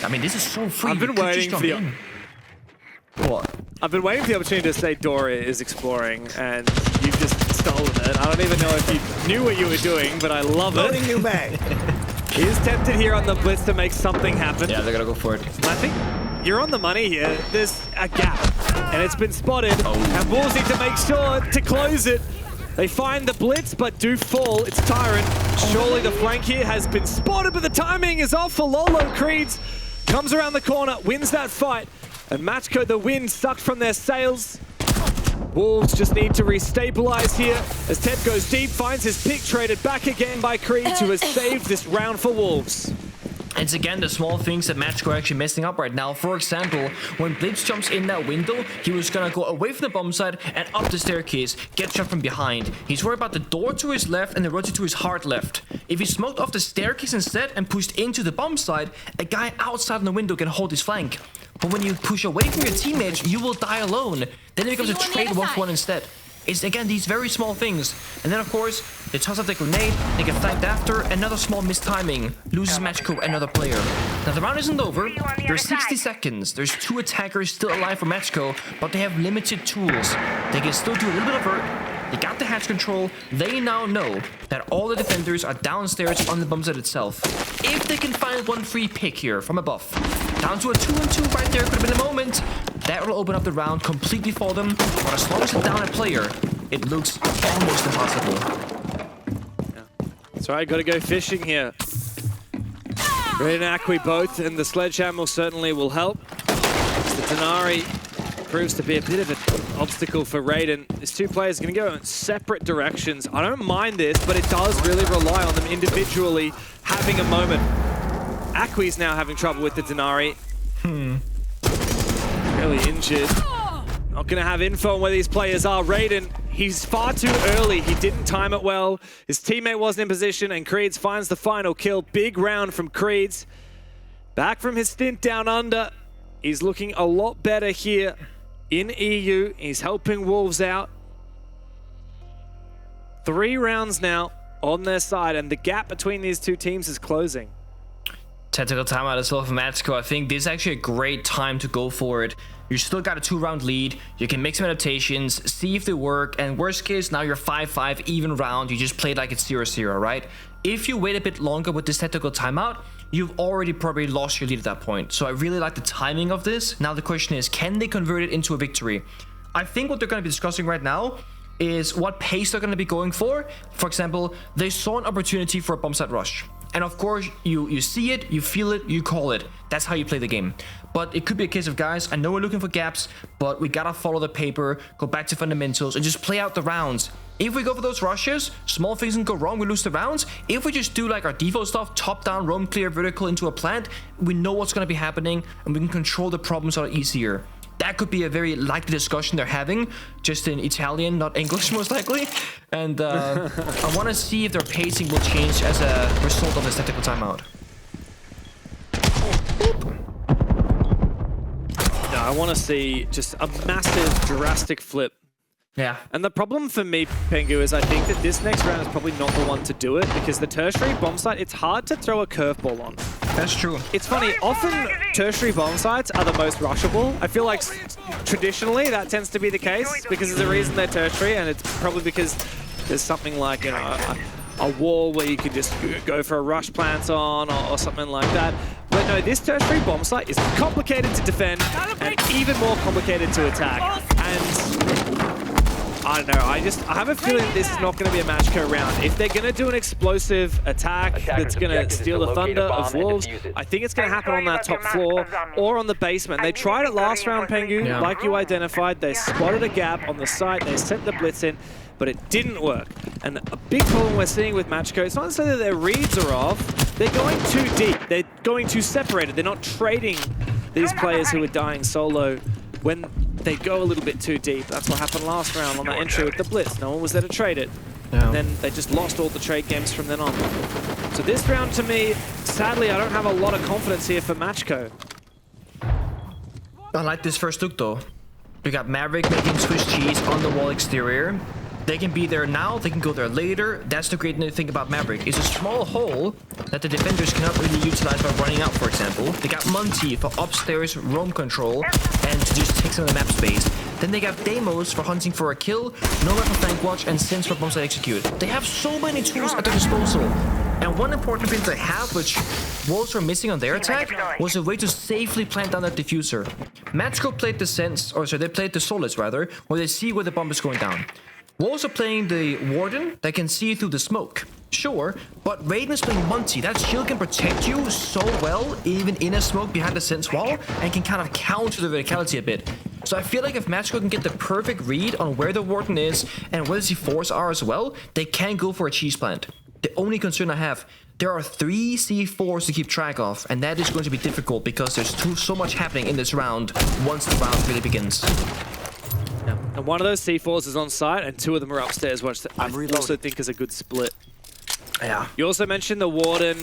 I mean, this is so free. I've been waiting for the... What? I've been waiting for the opportunity to say Dora is exploring, and you've just stolen it. I don't even know if you knew what you were doing, but I love it. Loading new mag. He is tempted here on the blitz to make something happen. Yeah, they're gonna go for it. I think you're on the money here. There's a gap, and it's been spotted. And Wolves need to make sure to close it. They find the blitz, but do fall. It's Tyrant. Surely the flank here has been spotted, but the timing is off for Lolo. Creeds comes around the corner, wins that fight. And MACKO, the wind sucked from their sails. Wolves just need to restabilize here as Ted goes deep, finds his pick, traded back again by Creeds, who has saved this round for Wolves. It's again the small things that MACKO are actually messing up right now. For example, when Blitz jumps in that window, he was gonna go away from the bomb side and up the staircase, get shot from behind. He's worried about the door to his left and the rotate to his hard left. If he smoked off the staircase instead and pushed into the bomb side, a guy outside on the window can hold his flank. But when you push away from your teammates, you will die alone. Then it becomes a trade 1-1 instead. It's again these very small things. And then of course, they toss up the grenade, they get flanked after, another small mistiming. Loses MACKO, another player. Now the round isn't over. There's 60 seconds. There's 2 attackers still alive for MACKO, but they have limited tools. They can still do a little bit of hurt. They got the hatch control. They now know that all the defenders are downstairs on the bomb site itself. If they can find one free pick here from above, down to a 2-2 right there, could have been a moment. That will open up the round completely for them. But as long as it's down a player, it looks almost impossible. Yeah. That's right, gotta go fishing here. Red and Akwi both, and the sledgehammer certainly will help. The Denari proves to be a bit of an obstacle for Raiden. These 2 players are going to go in separate directions. I don't mind this, but it does really rely on them individually having a moment. Akwi's now having trouble with the Denari. Really injured. Not going to have info on where these players are. Raiden, he's far too early. He didn't time it well. His teammate wasn't in position, and Creeds finds the final kill. Big round from Creeds. Back from his stint down under. He's looking a lot better here in EU. He's helping Wolves out. 3 rounds now on their side, and the gap between these 2 teams is closing. Tactical timeout as well for MACKO. I think this is actually a great time to go for it. You still got a 2-round lead. You can make some adaptations, see if they work, and worst case, now you're 5-5, even round. You just played like it's 0-0, right? If you wait a bit longer with this tactical timeout, you've already probably lost your lead at that point. So I really like the timing of this. Now the question is, can they convert it into a victory? I think what they're going to be discussing right now is what pace they're going to be going for. For example, they saw an opportunity for a bomb site rush. And of course, you see it, you feel it, you call it. That's how you play the game. But it could be a case of, guys, I know we're looking for gaps, but we gotta follow the paper, go back to fundamentals, and just play out the rounds. If we go for those rushes, small things can go wrong, we lose the rounds. If we just do like our default stuff, top down, roam clear, vertical into a plant, we know what's going to be happening and we can control the problems a lot easier. That could be a very likely discussion they're having, just in Italian, not English most likely. And I want to see if their pacing will change as a result of this tactical timeout. No, I want to see just a massive, drastic flip. Yeah. And the problem for me, Pengu, is I think that this next round is probably not the one to do it, because the tertiary bomb site, it's hard to throw a curveball on. That's true. It's funny, often tertiary bomb sites are the most rushable. I feel like traditionally that tends to be the case, because there's a reason they're tertiary, and it's probably because there's something like, you know, a wall where you can just go for a rush plant on or something like that. But no, this tertiary bomb site is complicated to defend and even more complicated to attack. And I don't know, I have a feeling this is not going to be a MACKO round. If they're going to do an explosive attack that's going to steal the thunder of Wolves, I think it's going to happen on that top floor or on the basement. They tried it last round, Pengu, like you identified. They spotted a gap on the site, they sent the blitz in, but it didn't work. And a big problem we're seeing with MACKO, it's not necessarily that their reads are off, they're going too deep, they're going too separated, they're not trading these players who are dying solo when they go a little bit too deep. That's what happened last round on that entry with the blitz. No one was there to trade it. Yeah. And then they just lost all the trade games from then on. So this round, to me, sadly, I don't have a lot of confidence here for MACKO. I like this first look, though. We got Maverick making Swiss cheese on the wall exterior. They can be there now, they can go there later. That's the great thing about Maverick. It's a small hole that the defenders cannot really utilize by running out, for example. They got Monty for upstairs roam control and to just take some of the map space. Then they got Deimos for hunting for a kill, Nomad for flank watch, and Sense for bombs to execute. They have so many tools at their disposal. And one important thing they have, which Wolves were missing on their attack, was a way to safely plant down that diffuser. MACKO played the Sense, or sorry, they played the Solace rather, where they see where the bomb is going down. Wolves are playing the Warden that can see through the smoke. Sure, but Raiden is playing Monty. That shield can protect you so well, even in a smoke behind the Sense wall, and can kind of counter the verticality a bit. So I feel like if MACKO can get the perfect read on where the Warden is and where the C4s are as well, they can go for a cheese plant. The only concern I have, there are 3 C4s to keep track of, and that is going to be difficult because there's so much happening in this round once the round really begins. Yeah. And one of those C4s is on site, and 2 of them are upstairs, which I also think is a good split. Yeah. You also mentioned the Warden.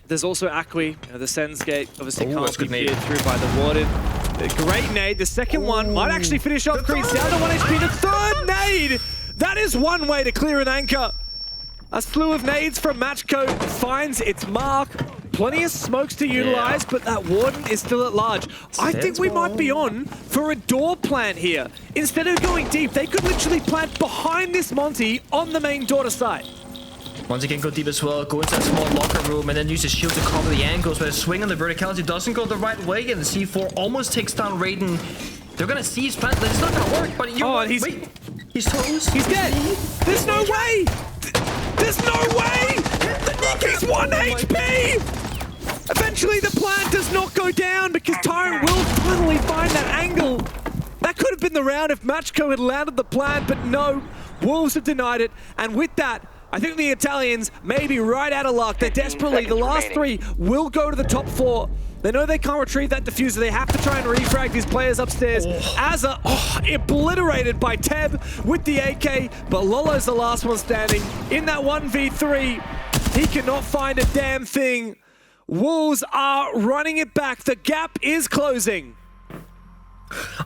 There's also Acqui. You know, the Sens gate obviously can't be peered through by the Warden. A great nade. The second one might actually finish off Creed's down to 1 HP. The third nade! That is one way to clear an anchor. A slew of nades from MACKO finds its mark. Plenty of smokes to utilize, but that Warden is still at large. I think we might be on for a door plant here. Instead of going deep, they could literally plant behind this Monty on the main door to site. Monty can go deep as well, go into that small locker room, and then use his shield to cover the angles, but a swing on the verticality doesn't go the right way, and the C4 almost takes down Raiden. They're gonna see his plant, but it's not gonna work, but wait, he's toast. He's dead. There's no way! There's no way! He's 1 HP! Eventually the plant does not go down because Tyrant will finally find that angle. That could have been the round if MACKO had landed the plant, but no, Wolves have denied it. And with that, I think the Italians may be right out of luck. They're desperately, the last 3 will go to the top floor. They know they can't retrieve that diffuser. They have to try and refrag these players upstairs. Azza, obliterated by Teb with the AK, but Lolo's the last one standing. In that 1v3, he cannot find a damn thing. Wolves are running it back. The gap is closing.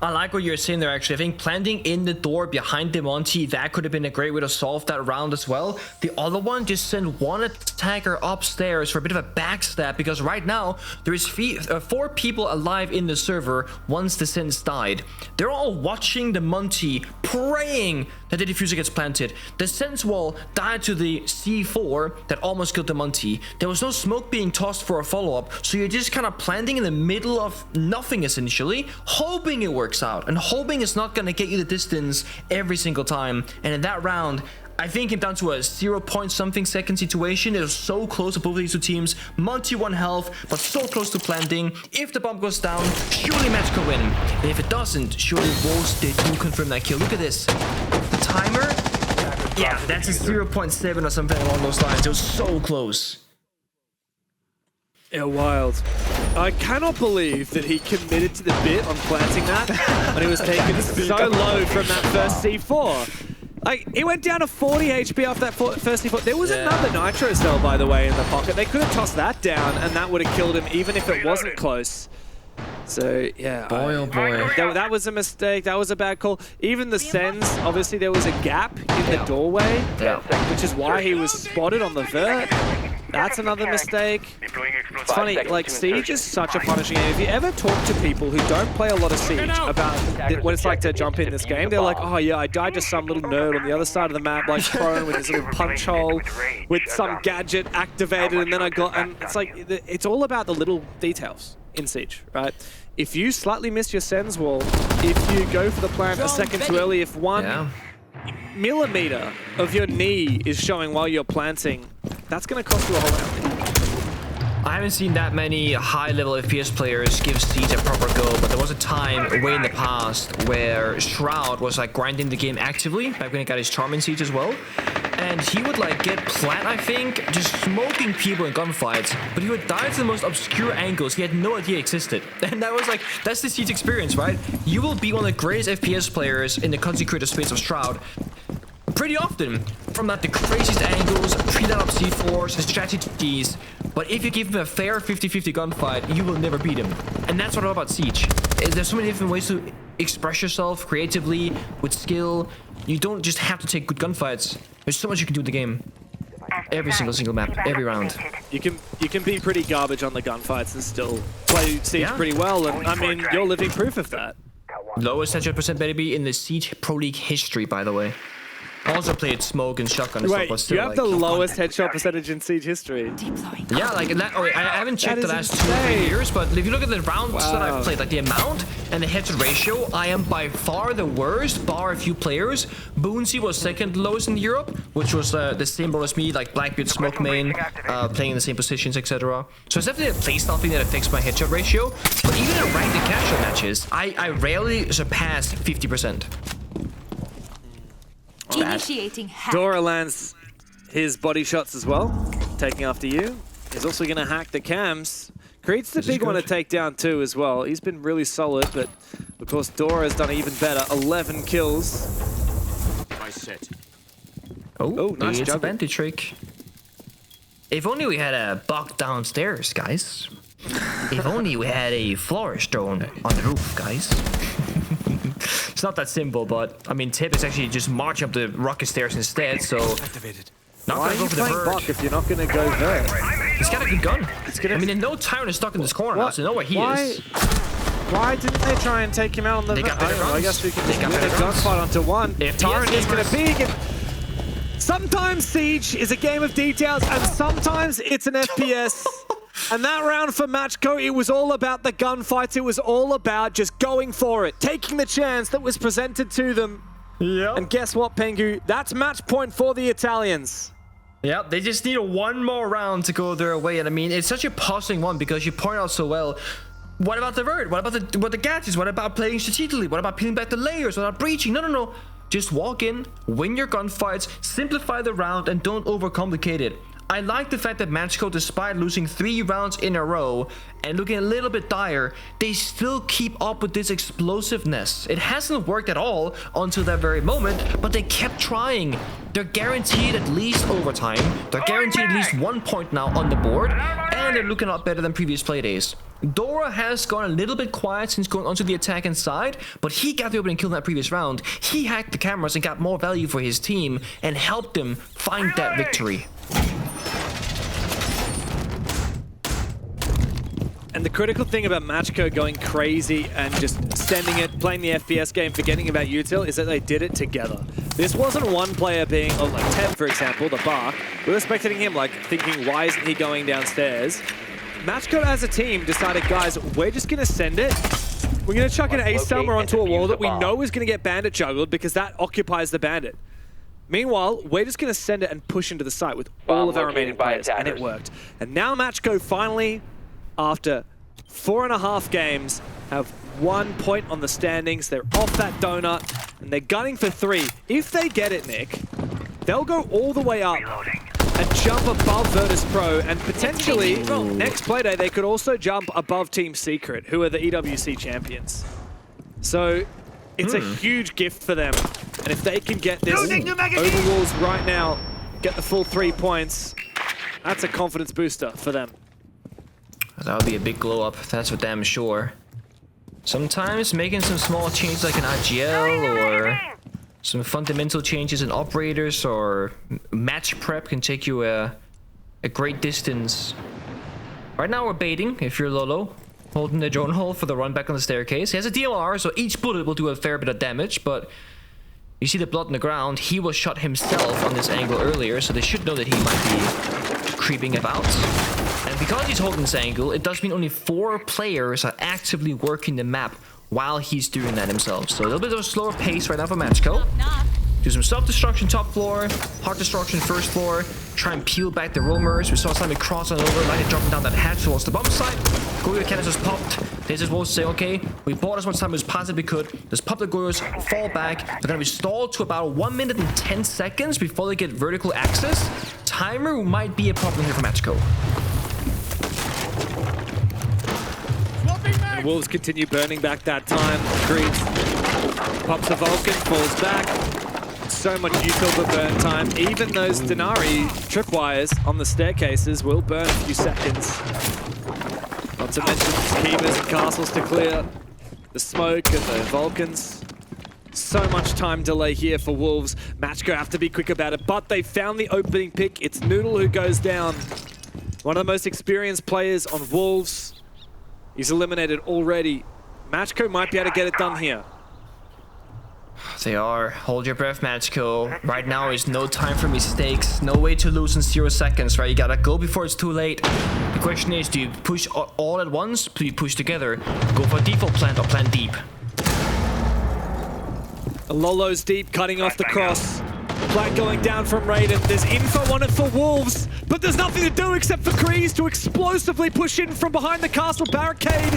I like what you're saying there, actually. I think planting in the door behind the Monty, that could have been a great way to solve that round as well. The other one, just send one attacker upstairs for a bit of a backstab, because right now, there is 4 people alive in the server once the Sense died. They're all watching the Monty, praying that the diffuser gets planted. The Sense wall died to the C4 that almost killed the Monty. There was no smoke being tossed for a follow-up, so you're just kind of planting in the middle of nothing, essentially, hoping it works out, and hoping it's not gonna get you the distance every single time. And in that round, I think it came down to a 0-point-something second situation. It was so close to both of these 2 teams. Monty 1 health, but so close to planting. If the bomb goes down, surely MACKO win. And if it doesn't, surely Wolves, they do confirm that kill. Look at this. The timer Yeah, that's a 0.7 or something along those lines. It was so close. Yeah, wild. I cannot believe that he committed to the bit on planting that when he was taken so low from that first C4. Like, he went down to 40 HP off that first C4. There was another Nitro cell, by the way, in the pocket. They could have tossed that down, and that would have killed him, even if it wasn't close. So, yeah. Boy, oh boy. That was a mistake. That was a bad call. Even the sends, obviously there was a gap in the doorway, which is why he was spotted on the vert. That's another mistake. It's funny, like, Siege is such a punishing game. If you ever talk to people who don't play a lot of Siege about what it's like to jump in this game, they're like, oh yeah, I died to some little nerd on the other side of the map, like prone with his little punch hole, with some gadget activated, and then and it's like, it's all about the little details in Siege, right? If you slightly miss your sends wall, if you go for the plant a second too early, if 1 millimeter of your knee is showing while you're planting, that's going to cost you a whole round. I haven't seen that many high-level FPS players give Siege a proper go, but there was a time way in the past where Shroud was like grinding the game actively, back when he got his charm in Siege as well. And he would like get plant, I think, just smoking people in gunfights, but he would die to the most obscure angles he had no idea existed. And that was like, that's the Siege experience, right? You will be one of the greatest FPS players in the consecrated space of Shroud pretty often, from like the craziest angles, pre-lit up C4s, the strategies, but if you give him a fair 50-50 gunfight, you will never beat him. And that's what I love about Siege. There's so many different ways to express yourself creatively, with skill. You don't just have to take good gunfights. There's so much you can do in the game. Every single map, every round. You can be pretty garbage on the gunfights and still play Siege pretty well, and I mean, you're living proof of that. Lowest headshot % maybe in the Siege Pro League history, by the way. Also played smoke and shotgun and stuff, but still, you have like, the lowest headshot percentage in Siege history. Yeah, like that. Oh, I haven't checked the last 2 or 3 years, but if you look at the rounds that I've played, like the amount and the headshot ratio, I am by far the worst, bar a few players. Boonsy was second lowest in Europe, which was the same role as me, like Blackbeard, smoke main, playing in the same positions, etc. So it's definitely a playstyle thing that affects my headshot ratio. But even in ranked and casual matches, I rarely surpass 50%. Initiating hack. Dora lands his body shots as well, taking after you. He's also going to hack the cams. Creed's the big one to take down too as well. He's been really solid, but of course Dora has done even better. 11 kills. Nice set. Oh, nice it's a vantage trick. If only we had a bug downstairs, guys. If only we had a flourish drone on the roof, guys. It's not that simple, but I mean, Tip is actually just marching up the rocket stairs instead, so not Why gonna are go you for the playing bird. Buck if you're not going to go there? He's got a good gun. I mean, in no time is stuck in this corner now, so know where he is. Why didn't they try and take him out on the... They got better I guns. guess we can They just got win a better guns. gunfight onto one. If Tyrant is going to gamers- peek. Sometimes Siege is a game of details, and sometimes it's an FPS. And that round for MACKO, it was all about the gunfights. It was all about just going for it, taking the chance that was presented to them. Yeah. And guess what, Pengu? That's match point for the Italians. Yeah, they just need one more round to go their way. And I mean, it's such a puzzling one because you point out so well. What about the vert? What about the gadgets? What about playing strategically? What about peeling back the layers? What about breaching? No. Just walk in, win your gunfights, simplify the round, and don't overcomplicate it. I like the fact that MACKO, despite losing 3 rounds in a row and looking a little bit dire, they still keep up with this explosiveness. It hasn't worked at all until that very moment, but they kept trying. They're guaranteed at least overtime. They're guaranteed at least 1 point now on the board, and they're looking a lot better than previous playdays. Dora has gone a little bit quiet since going onto the attacking side, but he got the opening kill in that previous round. He hacked the cameras and got more value for his team and helped them find that victory. And the critical thing about MACKO going crazy and just sending it, playing the FPS game, forgetting about util, is that they did it together. This wasn't one player being, like Teb, for example, the Bark. We were spectating him, like, thinking, why isn't he going downstairs? MACKO as a team decided, guys, we're just going to send it. We're going to chuck an Ace Selmer onto a wall that we know is going to get Bandit juggled because that occupies the Bandit. Meanwhile, we're just going to send it and push into the site with all of our remaining players, and it worked. And now MACKO finally, after 4.5 games, have 1 point on the standings. They're off that donut, and they're gunning for 3. If they get it, Nick, they'll go all the way up and jump above Virtus Pro, and potentially, next playday, they could also jump above Team Secret, who are the EWC champions. So, it's a huge gift for them. And if they can get this over Wolves right now, get the full 3 points, that's a confidence booster for them. That would be a big glow up, that's for damn sure. Sometimes making some small changes like an IGL or some fundamental changes in operators or match prep can take you a great distance. Right now we're baiting if you're Lolo, holding the drone hole for the run back on the staircase. He has a DMR, so each bullet will do a fair bit of damage, but you see the blood on the ground. He was shot himself on this angle earlier, so they should know that he might be creeping about. And because he's holding this angle, it does mean only 4 players are actively working the map while he's doing that himself. So a little bit of a slower pace right now for MACKO. Do some self-destruction top floor, hard destruction first floor, try and peel back the roamers. We saw somebody crossing over, like dropping down that hatch towards the bomb site. Goyo canisters popped. They just will say, okay, we bought as much time as possibly could. Let's pop the Goyos, fall back. They're gonna be stalled to about 1 minute and 10 seconds before they get vertical access. Timer might be a problem here for MACKO. And Wolves continue burning back that time. Creeps pops the Vulcan, falls back. So much util for burn time. Even those Denari tripwires on the staircases will burn a few seconds. Not to mention schemers and castles to clear. The smoke and the Vulcans. So much time delay here for Wolves. MACKO have to be quick about it, but they found the opening pick. It's Noodle who goes down. One of the most experienced players on Wolves. He's eliminated already. MACKO might be able to get it done here. They are. Hold your breath, MACKO. Right now is no time for mistakes. No way to lose in 0 seconds, right? You gotta go before it's too late. The question is, do you push all at once? Do you push together? Go for default plant or plant deep? Lolo's deep, cutting off the cross. Flag going down from Raiden. There's info on it for Wolves, but there's nothing to do except for Kreese to explosively push in from behind the castle barricade.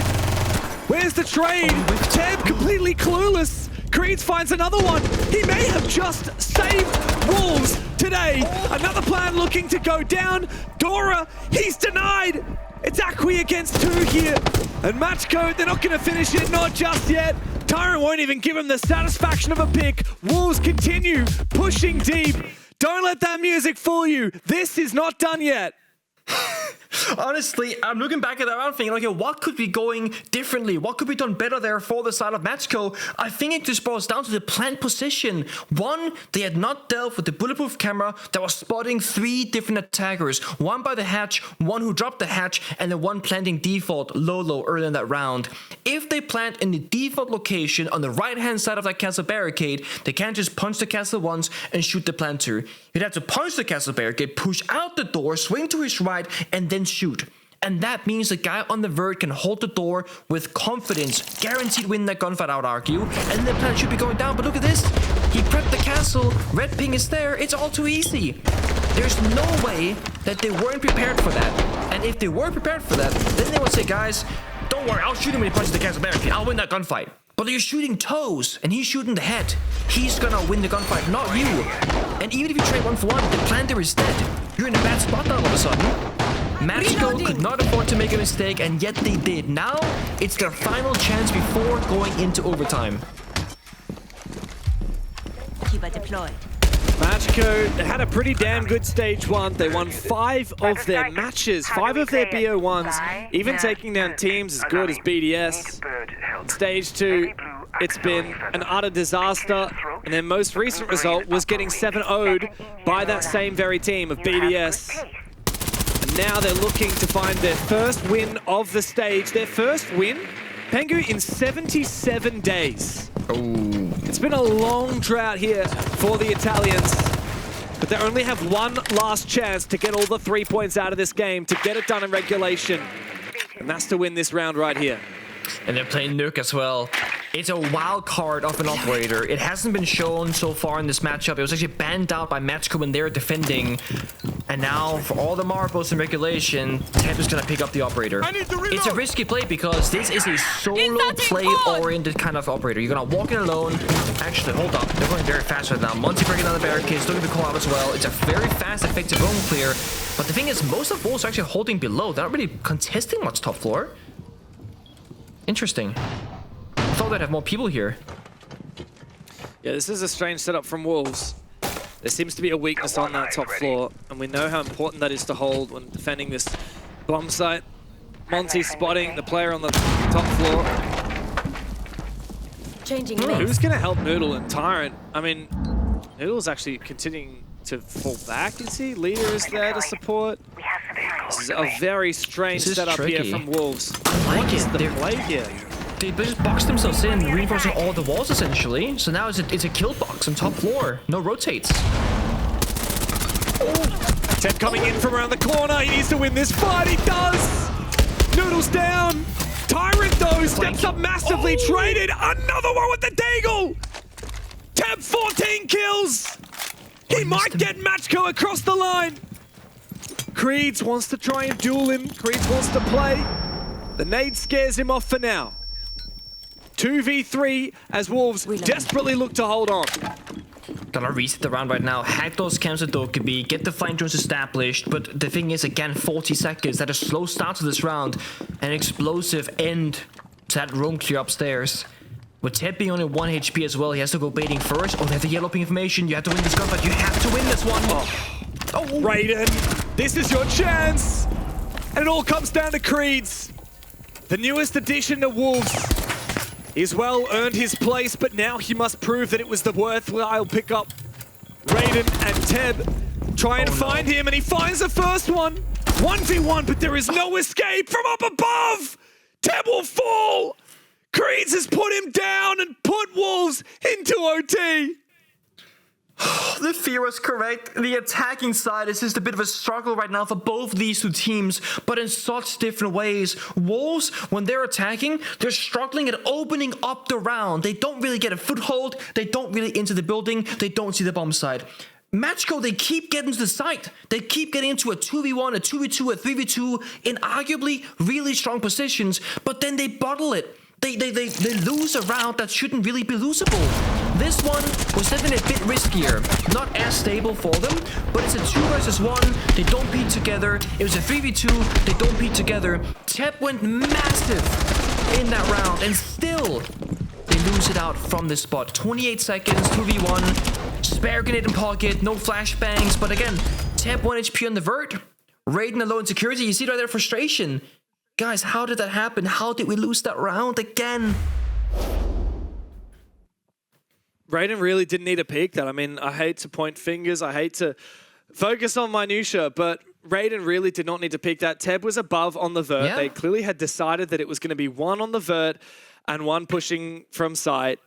Where's the trade? Teb completely clueless. Kreese finds another one. He may have just saved Wolves today. Another plan looking to go down. Dora, he's denied. It's Akwi against 2 here. And MACKO, they're not going to finish it, not just yet. Tyrant won't even give him the satisfaction of a pick. Wolves continue pushing deep. Don't let that music fool you. This is not done yet. Honestly, I'm looking back at that round thinking, okay, what could be going differently? What could be done better there for the side of MACKO? I think it just boils down to the plant position. One, they had not dealt with the bulletproof camera that was spotting 3 different attackers. One by the hatch, one who dropped the hatch, and the one planting default Lolo early in that round. If they plant in the default location on the right-hand side of that castle barricade, they can't just punch the castle once and shoot the planter. You'd have to punch the castle barricade, push out the door, swing to his right, and then shoot. And that means the guy on the vert can hold the door with confidence, guaranteed win that gunfight, I would argue, and the plan should be going down. But look at this, he prepped the castle, red ping is there, it's all too easy. There's no way that they weren't prepared for that. And if they weren't prepared for that, then they would say, guys, don't worry, I'll shoot him when he punches the castle barricade, I'll win that gunfight. But you're shooting toes, and he's shooting the head. He's gonna win the gunfight, not you. And even if you trade 1 for 1, the planter is dead. You're in a bad spot now all of a sudden. MACKO could not afford to make a mistake, and yet they did. Now, it's their final chance before going into overtime. Kiba deployed. MACKO had a pretty damn good stage 1. They won 5 of their matches, 5 of their BO1s, even taking down teams as good as BDS. Stage 2, it's been an utter disaster, and their most recent result was getting 7-0'd by that same very team of BDS. And now they're looking to find their first win of the stage. Their first win, Pengu, in 77 days. Oh. It's been a long drought here for the Italians, but they only have one last chance to get all the 3 points out of this game, to get it done in regulation, and that's to win this round right here. And they're playing Nuke as well. It's a wild card of an operator. It hasn't been shown so far in this matchup. It was actually banned out by MACKO when they were defending. And now, for all the marbles in regulation, Teb is going to pick up the operator. It's a risky play because this is a solo play-oriented kind of operator. You're going to walk in alone. Actually, hold up. They're going very fast right now. Monty breaking down the barricades, looking to call out as well. It's a very fast, effective roam clear. But the thing is, most of Wolves are actually holding below. They're not really contesting much top floor. Interesting. I thought they'd have more people here. Yeah, this is a strange setup from Wolves. There seems to be a weakness on that top floor, and we know how important that is to hold when defending this bomb site. Monty spotting the player on the top floor. Changing Who's going to help Noodle and Tyrant? I mean, Noodle's actually continuing to fall back, you see? Leader is there to support. This is a very strange setup here from Wolves. I like it. They're play here. They just boxed themselves in, reinforcing all the walls essentially. So now it's a kill box on top floor. No rotates. Teb coming in from around the corner. He needs to win this fight. He does. Noodle's down. Tyrant though steps up massively. Traded. Another one with the Deagle. Teb 14 kills. He might get MACKO across the line. Creeds wants to try and duel him. Creeds wants to play. The nade scares him off for now. 2v3 as Wolves desperately look to hold on. Gonna reset the round right now, hack those camps with Dokkaebi, get the flying drones established, but the thing is, again, 40 seconds, that a slow start to this round, an explosive end to that roam clear upstairs. With Teb being only 1 HP as well, he has to go baiting first. Oh, they have the yellow ping information, you have to win this gunfight, you have to win this one! Oh, Raiden, this is your chance! And it all comes down to Creeds. The newest addition to Wolves. He's well earned his place, but now he must prove that it was the worthwhile pickup. Raiden and Teb try and find him, and he finds the first one. 1v1, but there is no escape from up above. Teb will fall. Creeds has put him down and put Wolves into OT. The fear was correct. The attacking side is just a bit of a struggle right now for both these two teams, but in such different ways. Wolves, when they're attacking, they're struggling at opening up the round. They don't really get a foothold. They don't really enter the building. They don't see the bomb side. MACKO, they keep getting to the site. They keep getting into a 2v1, a 2v2, a 3v2 in arguably really strong positions, but then they bottle it. They lose a round that shouldn't really be losable. This one was definitely a bit riskier. Not as stable for them, but it's a 2 versus 1. They don't beat together. It was a 3v2. They don't beat together. Teb went massive in that round, and still they lose it out from this spot. 28 seconds, 2v1. Spare grenade in pocket, no flashbangs, but again, Teb 1 HP on the vert. Raiden alone security. You see right there, frustration. Guys, how did that happen? How did we lose that round again? Raiden really didn't need to peek that. I mean, I hate to point fingers. I hate to focus on minutia, but Raiden really did not need to peek that. Teb was above on the vert. Yeah. They clearly had decided that it was going to be 1 on the vert and 1 pushing from site.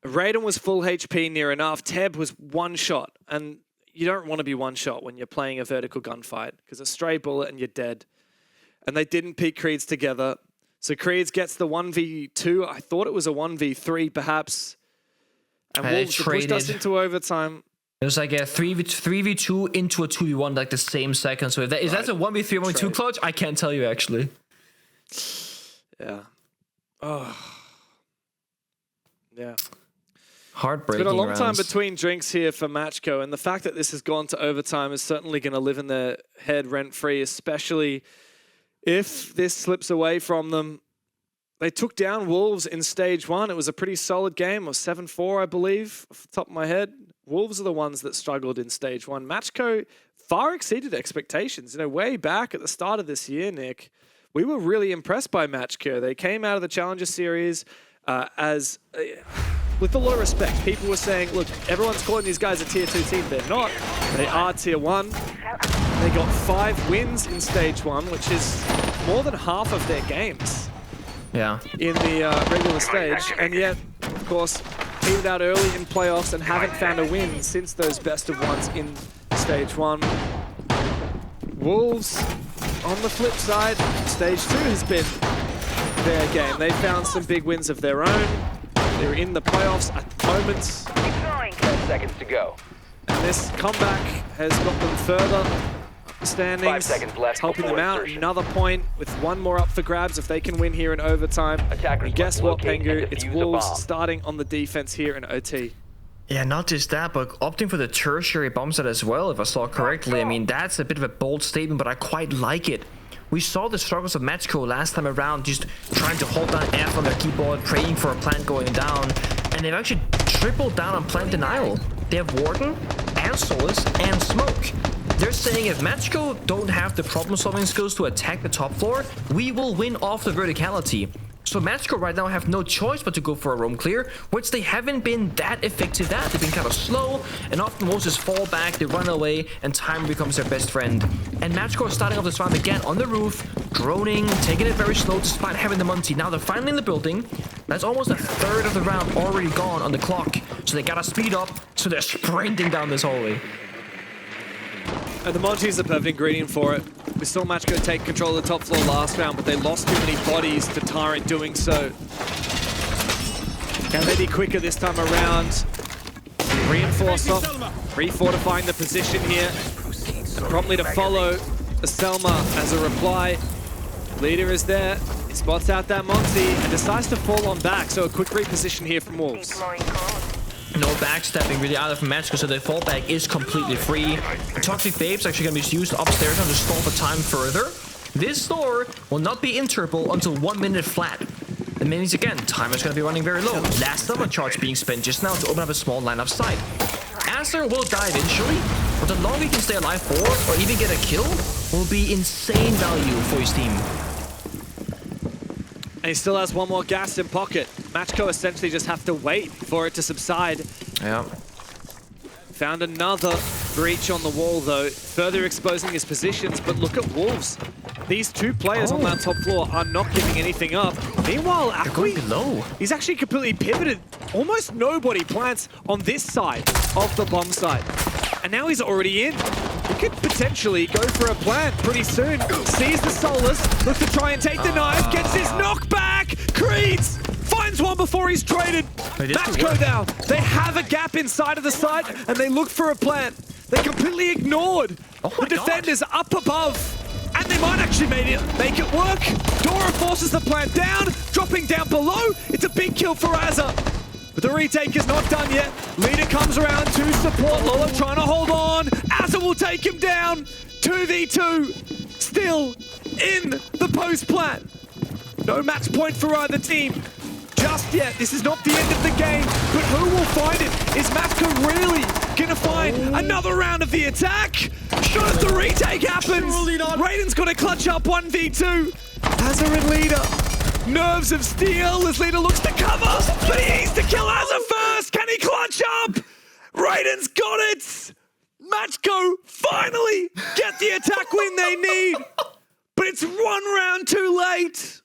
Raiden was full HP near enough. Teb was 1 shot. And you don't want to be 1 shot when you're playing a vertical gunfight because a stray bullet and you're dead. And they didn't peek Creeds together. So Creeds gets the 1v2. I thought it was a 1v3 perhaps. And Wolves pushed us into overtime. It was like a 3v2 into a 2v1 like the same second. So if that, is that a 1v3, 1v2 clutch? I can't tell you actually. Yeah. Oh. Yeah. Heartbreaking. It's been a long time between drinks here for MACKO, and the fact that this has gone to overtime is certainly going to live in their head rent-free, especially if this slips away from them. They took down Wolves in stage 1. It was a pretty solid game. It was 7-4, I believe, off the top of my head. Wolves are the ones that struggled in stage 1. MACKO far exceeded expectations. You know, way back at the start of this year, Nick, we were really impressed by MACKO. They came out of the Challenger Series with a lot of respect. People were saying, look, everyone's calling these guys a tier 2 team. They're not. They are tier 1. They got 5 wins in stage 1, which is more than half of their games. Yeah. In the regular stage, and yet, of course, petered out early in playoffs and haven't found a win since those best of ones in stage 1. Wolves, on the flip side, stage 2 has been their game. They found some big wins of their own. They're in the playoffs at the moment. 10 seconds to go. And this comeback has got them further. standings. 5 seconds left Helping them before out. insertion. Another point with one more up for grabs if they can win here in overtime. Attackers And guess must what, locate Pengu? and It's defuse a Wolves bomb. starting on the defense here in OT. Yeah, not just that, but opting for the tertiary bomb set as well, if I saw correctly. I mean, that's a bit of a bold statement, but I quite like it. We saw the struggles of MACKO last time around, just trying to hold down F on their keyboard, praying for a plant going down, and they've actually tripled down on plant denial. They have Warden, and Solus, and Smoke. They're saying if MACKO don't have the problem-solving skills to attack the top floor, we will win off the verticality. So MACKO right now have no choice but to go for a roam clear, which they haven't been that effective at. They've been kind of slow, and often most just fall back, they run away, and time becomes their best friend. And MACKO is starting off this round again on the roof, droning, taking it very slow despite having the Munty. Now they're finally in the building. That's almost a third of the round already gone on the clock. So they gotta speed up, so they're sprinting down this hallway. And the Monty is the perfect ingredient for it. We saw MACKO take control of the top floor last round, but they lost too many bodies to Tyrant doing so. Can they be quicker this time around? Reinforce off, refortifying the position here. Promptly to follow Selma as a reply. Leader is there. He spots out that Monty and decides to fall on back. So a quick reposition here from Wolves. No backstepping really either from MACKO, so the fallback is completely free. The Toxic Babe's actually going to be used upstairs now to stall for time further. This door will not be interpol until 1 minute flat. That means again, time is going to be running very low. Last summer charge being spent just now to open up a small line of sight. Aster will die eventually, but the longer he can stay alive for, or even get a kill, will be insane value for his team. And he still has one more gas in pocket. MACKO essentially just have to wait for it to subside. Yeah. Found another breach on the wall though, further exposing his positions, but look at Wolves. These two players on that top floor are not giving anything up. Meanwhile, They're going Akwi, below. he's actually completely pivoted. Almost nobody plants on this side of the bomb site. And now he's already in. He could potentially go for a plant pretty soon. Sees the Solus, looks to try and take the knife, gets his knockback. Creeds finds one before he's traded. MACKO now, they have a gap inside of the site and they look for a plant. They completely ignored the defenders up above. And they might actually make it work. Dora forces the plant down, dropping down below. It's a big kill for Azza. But the retake is not done yet. Leader comes around to support Lola, trying to hold on. Azza will take him down. 2v2. Still in the post plant. No match point for either team. Just yet. This is not the end of the game. But who will find it? Is MACKO really going to find another round of the attack? Not as the retake happens. Raiden's got to clutch up 1v2. Azza and Leader. Nerves of steel as Leader looks to cover, but he needs to kill Azza first. Can he clutch up? Raiden's got it. MACKO finally get the attack win they need, but it's 1 round too late.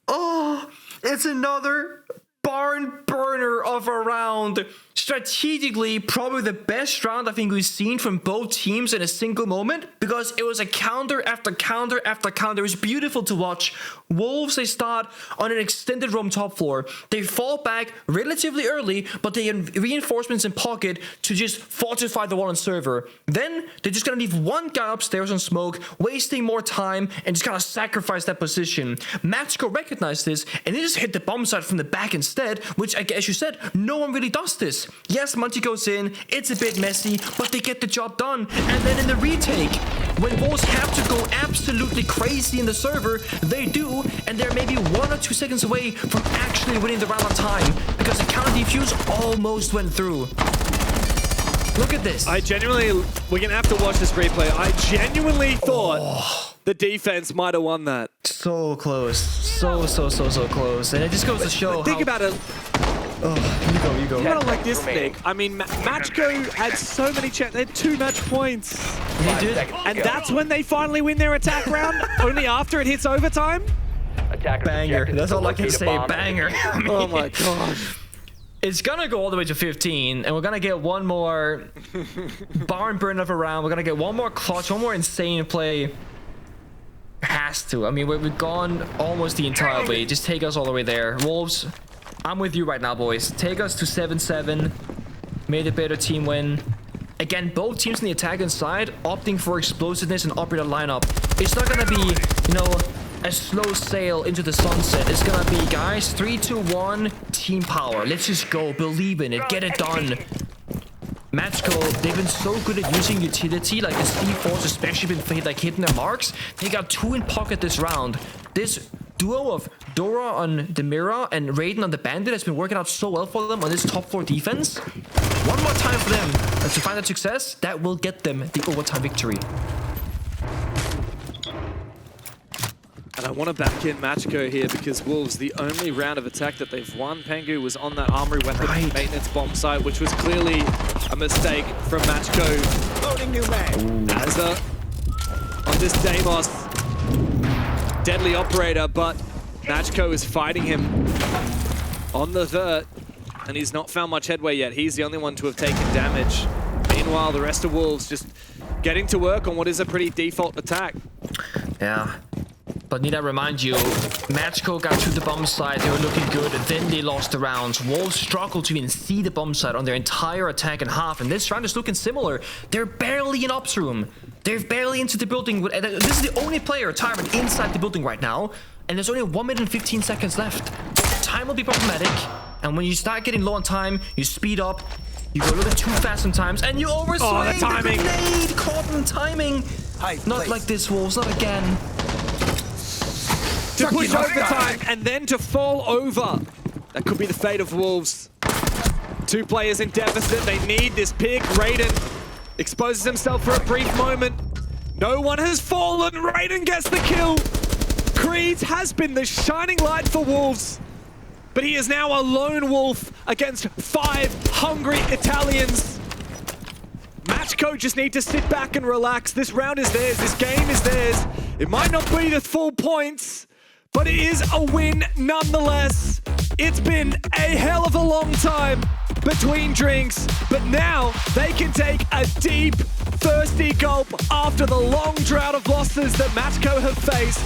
Oh, it's another barn burner of a round. Strategically, probably the best round I think we've seen from both teams in a single moment, because it was a counter after counter after counter. It was beautiful to watch. Wolves, they start on an extended roam top floor. They fall back relatively early, but they have reinforcements in pocket to just fortify the wall and server. Then they're just gonna leave one guy upstairs on smoke, wasting more time, and just gonna sacrifice that position. MACKO recognized this, and they just hit the bomb site from the back instead, which, as you said, no one really does this. Yes, Monty goes in, it's a bit messy, but they get the job done. And then in the retake, when Wolves have to go absolutely crazy in the server, they do, and they're maybe 1 or 2 seconds away from actually winning the round on time, because the counter defuse almost went through. Look at this. We're gonna have to watch this replay. I genuinely thought the defense might have won that. So close. So close. And it just goes to show Think about it. Oh, you go. Kind of like this thing. I mean, MACKO had so many chances. They had 2 match points. He did. And that's when they finally win their attack round, only after it hits overtime. Banger. That's all I can say. Banger. I mean, Oh my gosh. it's gonna go all the way to 15, and we're gonna get one more barn burn of a round. We're gonna get one more clutch, one more insane play. Has to. I mean, we've gone almost the entire way. Just take us all the way there. Wolves, I'm with you right now, boys. Take us to 7-7. Made a better team win. Again, both teams in the attack side opting for explosiveness and operator lineup. It's not gonna be, you know, a slow sail into the sunset. It's gonna be, guys, 3, 2, 1, team power. Let's just go, believe in it, get it done. MACKO, they've been so good at using utility, like the C4's especially been like hitting their marks. They got 2 in pocket this round. This duo of Dora on the Mirror and Raiden on the Bandit has been working out so well for them on this top 4 defense. One more time for them to find that success, that will get them the overtime victory. And I want to back in MACKO here because Wolves, the only round of attack that they've won, Pengu, was on that armory weapon maintenance bomb site, which was clearly a mistake from MACKO. Loading new mag. As on this Deimos, deadly operator, but MACKO is fighting him on the vert, and he's not found much headway yet. He's the only one to have taken damage. Meanwhile, the rest of Wolves just getting to work on what is a pretty default attack. Yeah. But need I remind you, MACKO got to the bomb site, they were looking good, and then they lost the rounds. Wolves struggled to even see the bomb site on their entire attack and half, and this round is looking similar. They're barely in ops room. They're barely into the building. This is the only player, Tyrant, inside the building right now, and there's only 1 minute and 15 seconds left. Time will be problematic, and when you start getting low on time, you speed up, you go a little bit too fast sometimes, and you overswing. Oh, the timing. The grenade caught in timing. Not like this, Wolves, not again. To push overtime and then to fall over. That could be the fate of Wolves. 2 players in deficit. They need this pick. Raiden exposes himself for a brief moment. No one has fallen. Raiden gets the kill. Creed has been the shining light for Wolves, but he is now a lone wolf against 5 hungry Italians. MACKO just need to sit back and relax. This round is theirs. This game is theirs. It might not be the full points, but it is a win nonetheless. It's been a hell of a long time between drinks, but now they can take a deep, thirsty gulp after the long drought of losses that MACKO have faced.